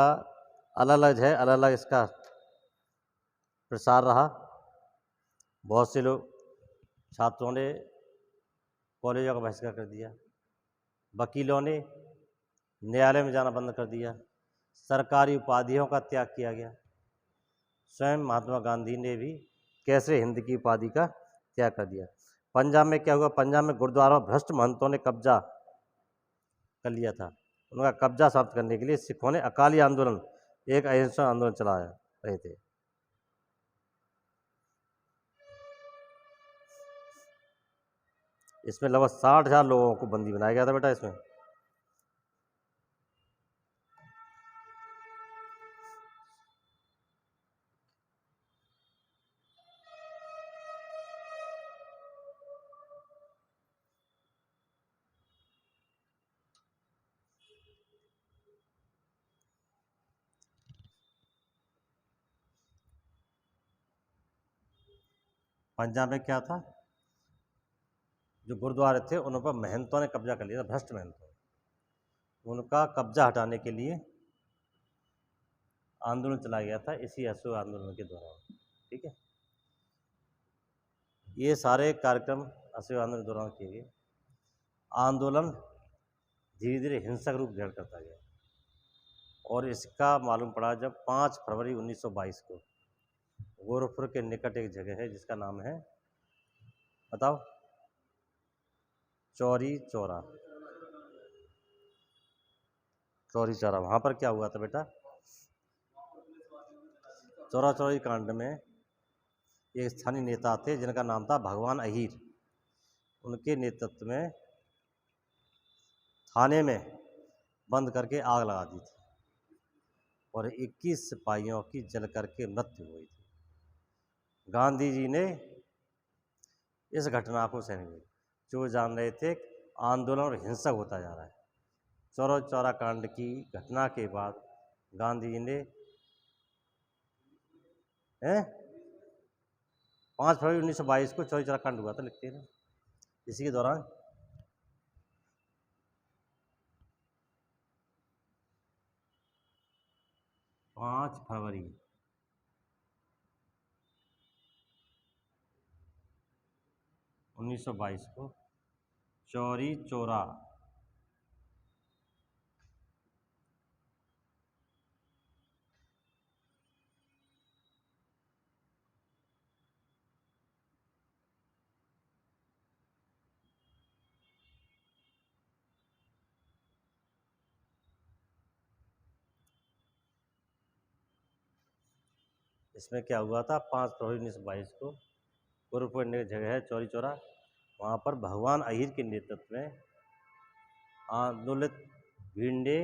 अलग अलग है, अलग अलग इसका प्रसार रहा। बहुत से लोग छात्रों ने कॉलेजों का बहिष्कार कर दिया, वकीलों ने न्यायालय में जाना बंद कर दिया, सरकारी उपाधियों का त्याग किया गया। स्वयं महात्मा गांधी ने भी कैसरे हिंद की उपाधि का त्याग कर दिया। पंजाब में क्या हुआ? पंजाब में गुरुद्वारा भ्रष्ट महंतों ने कब्जा कर लिया था। उनका कब्जा समाप्त करने के लिए सिखों ने अकाली आंदोलन, एक अहिंसक आंदोलन चलाया रहे थे। इसमें लगभग 60,000 लोगों को बंदी बनाया गया था बेटा इसमें। पंजाब में क्या था, जो गुरुद्वारे थे उन पर महंतों ने कब्जा कर लिया था, भ्रष्ट महंतों। उनका कब्जा हटाने के लिए आंदोलन चलाया गया था, इसी असहयोग आंदोलन के दौरान। ठीक है, ये सारे कार्यक्रम असहयोग आंदोलन के दौरान किए गए। आंदोलन धीरे धीरे हिंसक रूप ग्रहण करता गया और इसका मालूम पड़ा जब 5 फरवरी 1922 को गोरखपुर के निकट एक जगह है जिसका नाम है, बताओ, चौरी चौरा। चौरी चौरा, वहाँ पर क्या हुआ था बेटा? चौरा चौरी कांड में एक स्थानीय नेता थे जिनका नाम था भगवान अहीर। उनके नेतृत्व में थाने में बंद करके आग लगा दी थी। और 21 सिपाहियों की जल करके मृत्यु हुई थी। गांधी जी ने इस घटना को सहन की, जो जान रहे थे आंदोलन और हिंसक होता जा रहा है। चौरा चौरा कांड की घटना के बाद गांधी जी ने 5 फरवरी 1922 को चौरी चौरा कांड हुआ था, लिखते हैं ना, इसी के दौरान 5 फरवरी 1922 को चौरी चौरा इसमें क्या हुआ था, 5 फरवरी 1922 को पूर्व की जगह है चौरी चौरा, वहाँ पर भगवान अहिर के नेतृत्व में आंदोलित भीड़ ने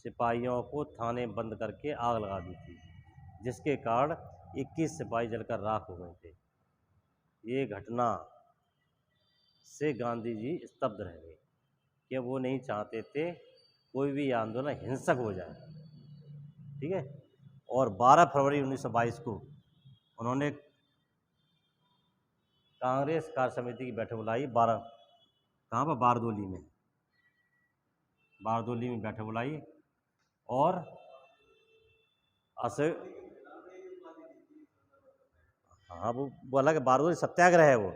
सिपाहियों को थाने बंद करके आग लगा दी थी, जिसके कारण 21 सिपाही जलकर राख हो गए थे। ये घटना से गांधी जी स्तब्ध रह गए कि वो नहीं चाहते थे कोई भी आंदोलन हिंसक हो जाए, ठीक है। और 12 फरवरी 1922 को उन्होंने कांग्रेस कार्य समिति की बैठक बुलाई, कहाँ पर, बारदोली में बैठक बुलाई और हाँ वो बोला कि बारदोली सत्याग्रह है वो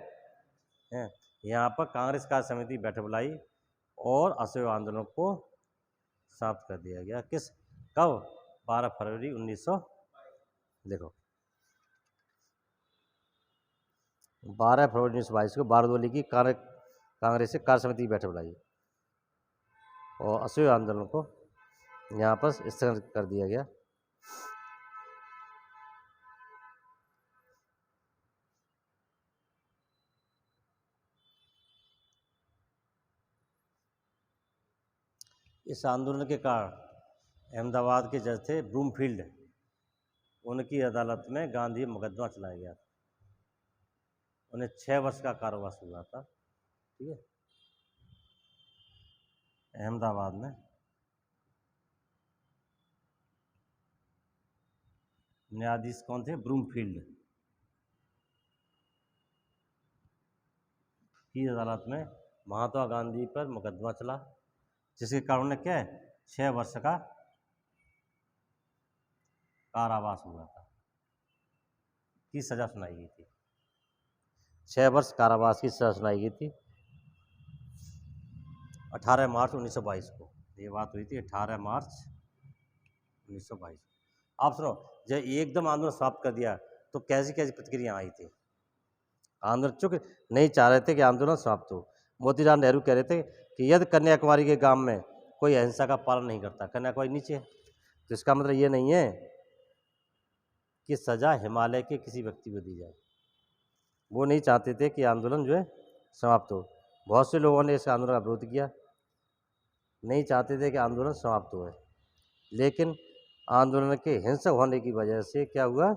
है। यहाँ पर कांग्रेस कार्य समिति बैठक बुलाई और असहयोग आंदोलन को समाप्त कर दिया गया। कब? 12 फरवरी 1900, देखो 12 फरवरी 1922 को बारदोली की कांग्रेस से कार्य समिति की बैठक बुलाई और असहयोग आंदोलन को यहाँ पर स्थगित कर दिया गया। इस आंदोलन के कारण अहमदाबाद के जज थे ब्रूमफील्ड, उनकी अदालत में गांधी मुकदमा चलाया गया था। उन्हें 6 वर्ष का कारावास हुआ था, ठीक है, अहमदाबाद में। न्यायाधीश कौन थे? ब्रूमफील्ड की अदालत में महात्मा गांधी पर मुकदमा चला, जिसके कारण उन्हें क्या है 6 वर्ष का कारावास हुआ था, की सजा सुनाई गई थी। 6 वर्ष कारावास की सजा सुनाई गई थी। 18 मार्च 1922 को ये बात हुई थी, 18 मार्च 1922। आप सुनो, जब एकदम आंदोलन समाप्त कर दिया तो कैसी कैसी प्रतिक्रिया आई थी। आंदोलन चूंकि नहीं चाह रहे थे कि आंदोलन समाप्त हो। मोतीलाल नेहरू कह रहे थे कि यदि कन्याकुमारी के गांव में कोई अहिंसा का पालन नहीं करता, कन्याकुमारी नीचे है, तो इसका मतलब ये नहीं है कि सजा हिमालय के किसी व्यक्ति को दी जाए। वो नहीं चाहते थे कि आंदोलन जो है समाप्त हो। बहुत से लोगों ने इस आंदोलन का विरोध किया, नहीं चाहते थे कि आंदोलन समाप्त हो, लेकिन आंदोलन के हिंसक होने की वजह से क्या हुआ,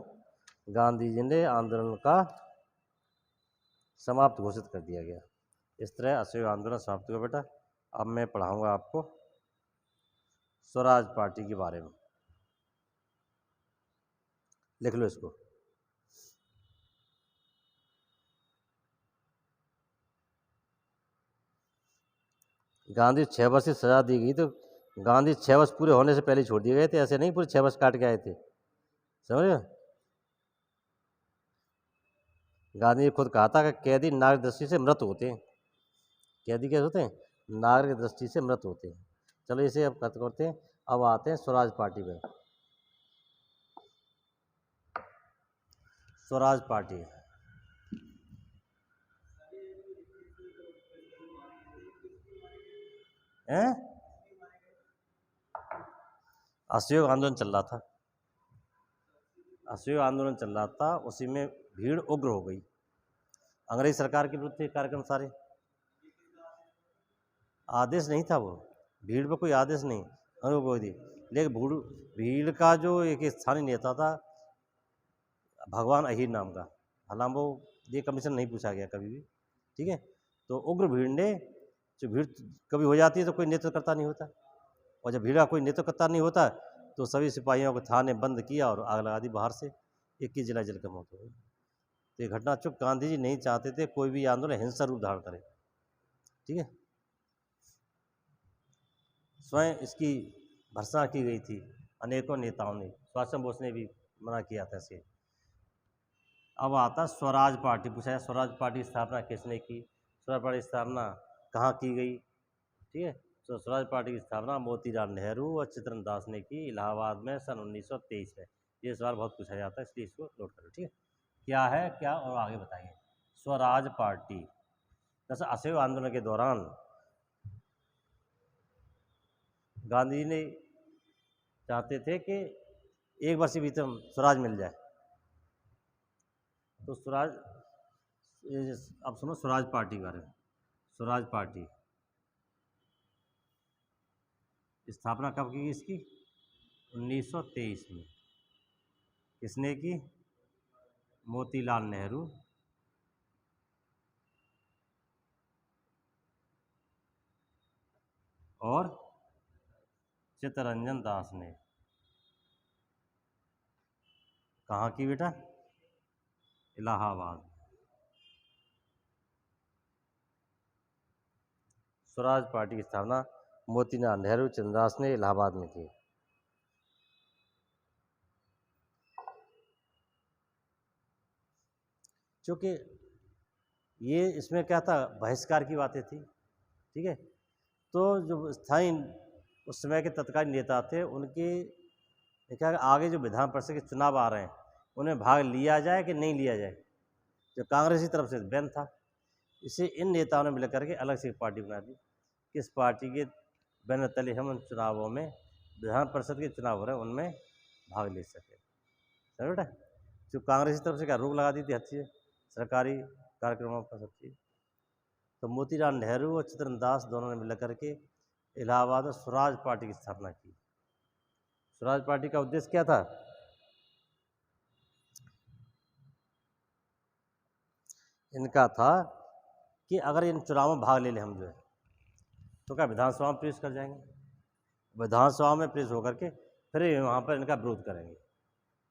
गांधी जी ने आंदोलन का समाप्त घोषित कर दिया गया। इस तरह असहयोग आंदोलन समाप्त हुआ। बेटा अब मैं पढ़ाऊंगा आपको स्वराज पार्टी के बारे में, लिख लो इसको। गांधी 6 वर्ष की सजा दी गई, तो गांधी 6 वर्ष पूरे होने से पहले छोड़ दिए गए थे, ऐसे नहीं पूरे 6 वर्ष काट के आए थे, समझ रहे हो। गांधी ने खुद कहा था कि कैदी नागरिक दृष्टि से मृत होते हैं। कैदी कैसे होते हैं? नागरिक दृष्टि से मृत होते हैं। चलो इसे अब खत्म करते हैं। अब आते हैं स्वराज पार्टी में। स्वराज पार्टी है, असहयोग आंदोलन चल रहा था, असहयोग आंदोलन चल रहा था, उसी में भीड़ उग्र हो गई। अंग्रेज सरकार के विरुद्ध थे कार्यक्रम सारे। आदेश नहीं था वो, भीड़ पर कोई आदेश नहीं, अनुभव दी। लेकिन भीड़ का जो एक स्थानीय नेता था भगवान अहीर नाम का, हालांकि वो ये कमीशन नहीं पूछा गया कभी भी, ठीक है। तो उग्र भीड़ ने, जो भीड़ कभी हो जाती है तो कोई नेतृत्वकर्ता नहीं होता, और जब भीड़ का कोई नेतृत्वकर्ता नहीं होता तो सभी सिपाहियों को थाने बंद किया और आग लगा दी बाहर से, 21 जुलाई जल कर मौत हो गई। तो ये घटना चूक गांधी जी नहीं चाहते थे कोई भी आंदोलन हिंसा रूप धारण करे, ठीक है। स्वयं इसकी भर्त्सना की गई थी अनेकों नेताओं ने, सुभाष चंद्र बोस ने भी मना किया था इसे। अब आता स्वराज पार्टी, पूछा है स्वराज पार्टी की स्थापना किसने की, स्वराज पार्टी की स्थापना कहाँ की गई, ठीक है। तो स्वराज पार्टी की स्थापना मोतीलाल नेहरू और चित्तरंजन दास ने की इलाहाबाद में सन 1923 में। ये सवाल बहुत पूछा जाता है इसलिए इसको नोट करो, ठीक है। क्या है क्या और आगे बताइए। स्वराज पार्टी जैसे असहयोग आंदोलन के दौरान गांधी जी ने चाहते थे कि एक वर्ष के भीतर स्वराज मिल जाए, तो स्वराज, अब सुनो स्वराज पार्टी के बारे में। स्वराज पार्टी स्थापना कब की इसकी, 1923 में। किसने की, मोतीलाल नेहरू और चित्तरंजन दास ने। कहाँ की बेटा, इलाहाबाद। स्वराज पार्टी की स्थापना मोतीलाल नेहरू चित्तरंजन दास ने इलाहाबाद में की। क्योंकि ये इसमें क्या था, बहिष्कार की बातें थी, ठीक है। तो जो स्थायी उस समय के तत्कालीन नेता थे उनके क्या आगे जो विधान परिषद के चुनाव आ रहे हैं उनमें भाग लिया जाए कि नहीं लिया जाए, जो कांग्रेस की तरफ से बैन था। इसे इन नेताओं ने मिलकर के अलग से एक पार्टी बना दी, किस पार्टी के बैनर तले हम उन चुनावों में, विधान परिषद के चुनाव हो रहे हैं उनमें भाग ले सके, समझ बेटा। जो कांग्रेस की तरफ से क्या रोक लगा दी थी हर चीज़, सरकारी कार्यक्रमों पर सब चीज़। तो मोतीलाल नेहरू और चित्तरंजन दास दोनों ने मिलकर के इलाहाबाद में स्वराज पार्टी की स्थापना की। स्वराज पार्टी का उद्देश्य क्या था, इनका था कि अगर इन चुनावों में भाग ले लें हम जो है तो क्या विधानसभा में पेश कर जाएंगे, विधानसभा में पेश होकर के फिर वहाँ पर इनका विरोध करेंगे,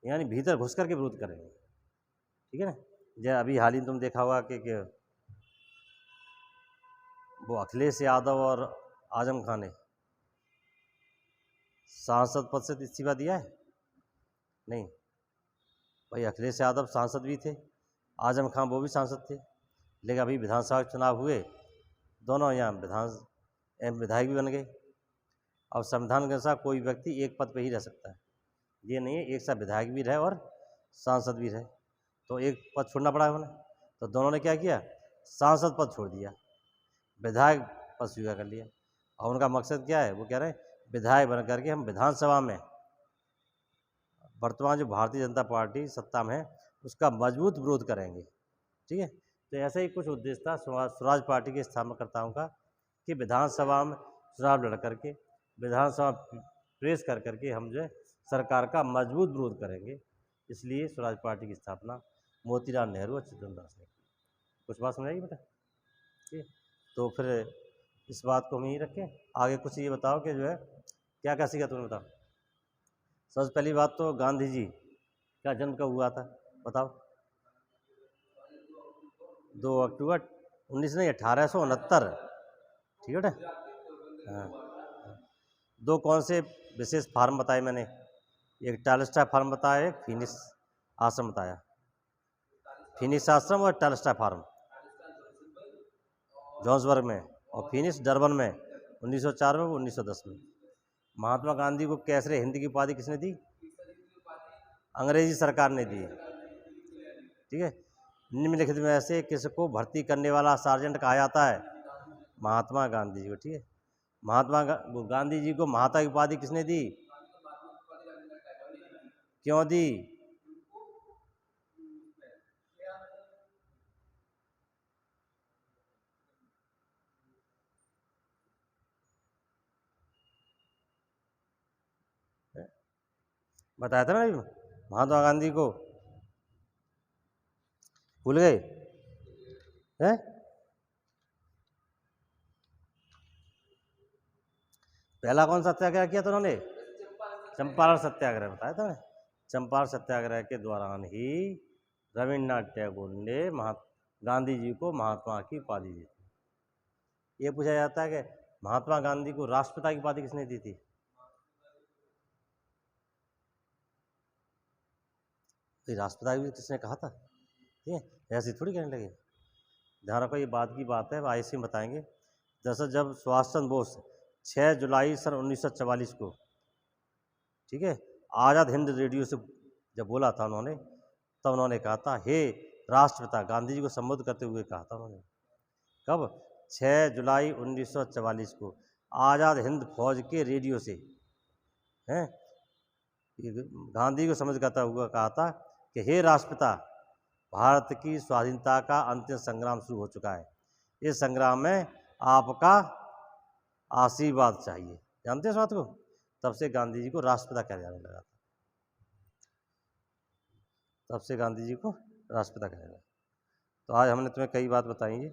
यानी भीतर घुस करके विरोध करेंगे, ठीक है ना। जैसे अभी हाल ही तुम देखा होगा कि वो अखिलेश यादव और आजम खान ने सांसद पद से इस्तीफा दिया है, नहीं भाई। अखिलेश यादव सांसद भी थे, आजम खान वो भी सांसद थे, लेकिन अभी विधानसभा के चुनाव हुए, दोनों यहाँ विधायक भी बन गए। अब संविधान के अनुसार कोई व्यक्ति एक पद पर ही रह सकता है, ये नहीं है एक साथ विधायक भी रहे और सांसद भी रहे, तो एक पद छोड़ना पड़ा उन्हें। तो दोनों ने क्या किया, सांसद पद छोड़ दिया, विधायक पद स्वीकार कर लिया। और उनका मकसद क्या है, वो कह रहे हैं विधायक बन करके हम विधानसभा में वर्तमान जो भारतीय जनता पार्टी सत्ता में है उसका मजबूत विरोध करेंगे, ठीक है। तो ऐसा ही कुछ उद्देश्य था स्वराज पार्टी के स्थापनाकर्ताओं का कि विधानसभा में चुनाव लड़ करके विधानसभा प्रेस कर करके हम जो है सरकार का मजबूत विरोध करेंगे, इसलिए स्वराज पार्टी की स्थापना मोतीलाल नेहरू और चित्तरंजन दास ने की। कुछ बात समझ आएगी बेटा, ठीक है। तो फिर इस बात को हम यहीं रखें, आगे कुछ ये बताओ कि जो है क्या क्या सीखा तुमने, बताओ। सबसे पहली बात तो गांधी जी का जन्म कब हुआ था, बताओ। 2 अक्टूबर 1869, ठीक है बेटा। हाँ, दो कौन से विशेष फार्म बताए मैंने, एक टालस्टॉय फार्म बताया, एक फिनिक्स आश्रम बताया। फिनिक्स आश्रम और टालस्टॉय फार्म जॉन्सबर्ग में, और फिनिक्स डरबन में 1904 में, 1910 में। महात्मा गांधी को कैसरे हिंद की उपाधि किसने दी, अंग्रेजी सरकार ने दी, ठीक है। निम्नलिखित में से किसको भर्ती करने वाला सार्जेंट कहा जाता है, महात्मा गांधी जी को, ठीक है। गांधी जी को महात्मा की उपाधि किसने दी, क्यों दी, बताया था ना अभी, महात्मा गांधी को भूल गए हैं? पहला कौन सा सत्याग्रह किया था उन्होंने? चंपारण सत्याग्रह बताया था ना। चंपारण सत्याग्रह के दौरान ही रविन्द्रनाथ टैगोर ने गांधी जी को महात्मा की उपाधि दी थी। ये पूछा जाता है कि महात्मा गांधी को राष्ट्रपिता की उपाधि किसने दी थी? राष्ट्रपिता भी किसने कहा था? ठीक है, ऐसे थोड़ी कहने लगे। ध्यान रखो, ये बात की बात है, ऐसे ही बताएंगे। दरअसल जब सुभाष चंद्र बोस 6 जुलाई सन 1944 को, ठीक है, आज़ाद हिंद रेडियो से जब बोला था उन्होंने, तब उन्होंने कहा था, हे राष्ट्रपिता, गांधी जी को संबोधित करते हुए कहा था उन्होंने। कब? 6 जुलाई 1944 को आज़ाद हिंद फौज के रेडियो से, हैं, गांधी को संबोधित करता हुआ कहा था कि हे राष्ट्रपिता, भारत की स्वाधीनता का अंतिम संग्राम शुरू हो चुका है। इस संग्राम में आपका आशीर्वाद चाहिए। जानते हैं इस बात को? तब से गांधी जी को राष्ट्रपिता कहा जाने लगा था। तब से गांधी जी को राष्ट्रपिता कहा लगा। तो आज हमने तुम्हें कई बात बताई है,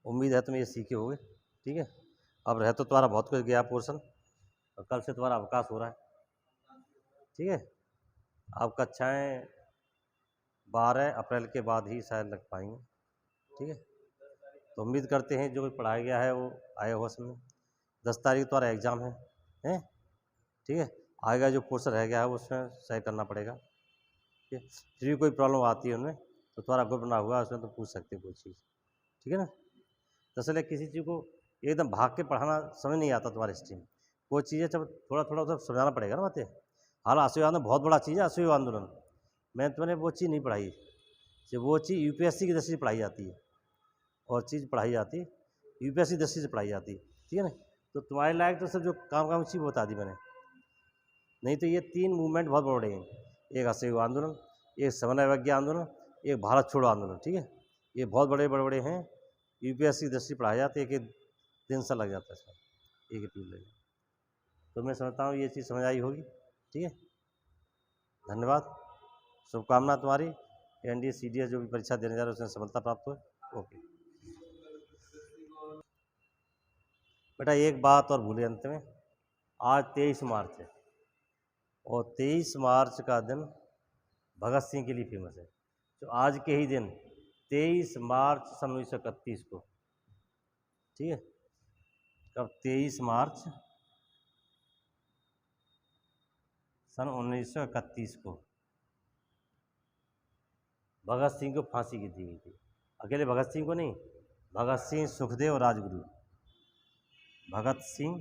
उम्मीद है तुम ये सीखे होगे। ठीक है, अब रह तो तुम्हारा बहुत कुछ गया पोर्शन, और कल से तुम्हारा अवकाश हो रहा है। ठीक है, अब कक्षाएँ 12 अप्रैल के बाद ही शायद लग पाएंगे। ठीक है, तो उम्मीद करते हैं जो भी पढ़ाया गया है वो आया हुआ समझ। 10 तारीख तुम्हारा एग्ज़ाम है, हैं? ठीक है, आगे जो पोर्शन रह गया है उसमें सही करना पड़ेगा। ठीक है, फिर भी कोई प्रॉब्लम आती है उनमें तो तुम्हारा ग्रुप बना हुआ है, उसमें तो पूछ सकते हो कोई चीज़। ठीक है ना? दरअसल किसी चीज़ को एकदम भाग के पढ़ाना समझ नहीं आता तुम्हारे हिस्ट्री में। कोई चीज़ें जब थोड़ा थोड़ा तो समझाना पड़ेगा ना बातें। हाल असहयोग आंदोलन बहुत बड़ा चीज़ है, असहयोग आंदोलन मैंने तुम्हें वो चीज़ नहीं पढ़ाई, जो वो चीज़ यूपीएससी की दृष्टि से पढ़ाई जाती है, और चीज़ पढ़ाई जाती है यूपीएससी दृष्टि से पढ़ाई जाती है। ठीक है ना? तो तुम्हारे लायक तो सब जो काम चीज़ बता दी मैंने। नहीं तो ये 3 मूवमेंट बहुत बड़े हैं, एक असहयोग आंदोलन, एक समन्वय आंदोलन, एक भारत छोड़ो आंदोलन। ठीक है, ये बहुत बड़े हैं, यूपीएससी दृष्टि पढ़ाए जाते, एक दिन सा लग जाता है इसमें, एक पीरियड लग जाता। तो मैं समझता हूँ ये चीज़ समझ आई होगी। ठीक है, धन्यवाद, शुभकामना तुम्हारी एनडीए सीडीएस जो भी परीक्षा देने जा रहे हो उसमें सफलता प्राप्त हो। ओके बेटा, एक बात और भूले अंत में, आज 23 मार्च है, और 23 मार्च का दिन भगत सिंह के लिए फेमस है। तो आज के ही दिन 23 मार्च सन 1931 को, ठीक है, कब? 23 मार्च सन 1931 को भगत सिंह को फांसी की दी गई थी। अकेले भगत सिंह को नहीं, भगत सिंह, सुखदेव और राजगुरु। भगत सिंह,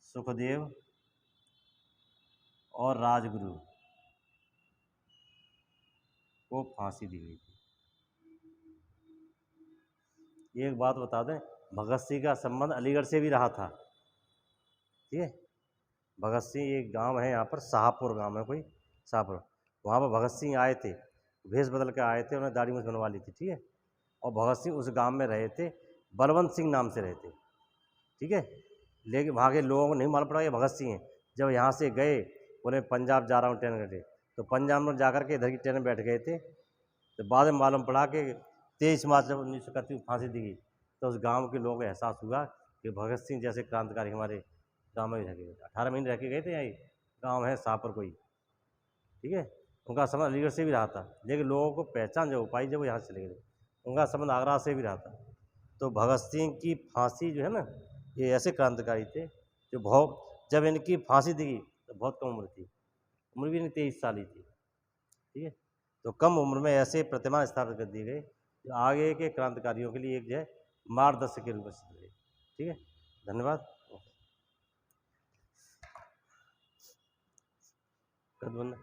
सुखदेव और राजगुरु को फांसी दी गई थी। एक बात बता दें, भगत सिंह का संबंध अलीगढ़ से भी रहा था। ठीक है, भगत सिंह, एक गांव है यहाँ पर, शाहपुर गांव है कोई, शाहपुर, वहाँ पर भगत सिंह आए थे, भेष बदल के आए थे, उन्होंने दाढ़ी मूंछ बनवा ली थी। ठीक है, और भगत सिंह उस गांव में रहे थे, बलवंत सिंह नाम से रहे थे। ठीक है, लेकिन वहाँ के लोगों को नहीं मालूम पड़ा ये भगत सिंह है। जब यहाँ से गए, बोले पंजाब जा रहा हूँ ट्रेन करके, तो पंजाब में जाकर के इधर की ट्रेन में बैठ गए थे। तो बाद में मालूम पड़ा कि 23 मार्च जब 1931 को फांसी दी गई, तो उस गांव के लोगों को एहसास हुआ कि भगत सिंह जैसे क्रांतिकारी हमारे गांव में ही रह गए। 18 महीने रह के गए थे, यहीं गांव है शाहपुर कोई। ठीक है, उनका संबंध अलीगढ़ से भी रहा था, लेकिन लोगों को पहचान जब हो पाई जब वो यहाँ चले गए। उनका संबंध आगरा से भी रहा था। तो भगत सिंह की फांसी जो है ना, ये ऐसे क्रांतिकारी थे जो बहुत, जब इनकी फांसी दी गई तो बहुत कम उम्र थी, उम्र भी नहीं 23 साल ही थी। ठीक है, तो कम उम्र में ऐसे प्रतिमा स्थापित कर दिए गए जो आगे के क्रांतिकारियों के लिए एक जो है मार्गदर्शक के रूप में सिद्ध हुए। ठीक है, धन्यवाद। कद बंद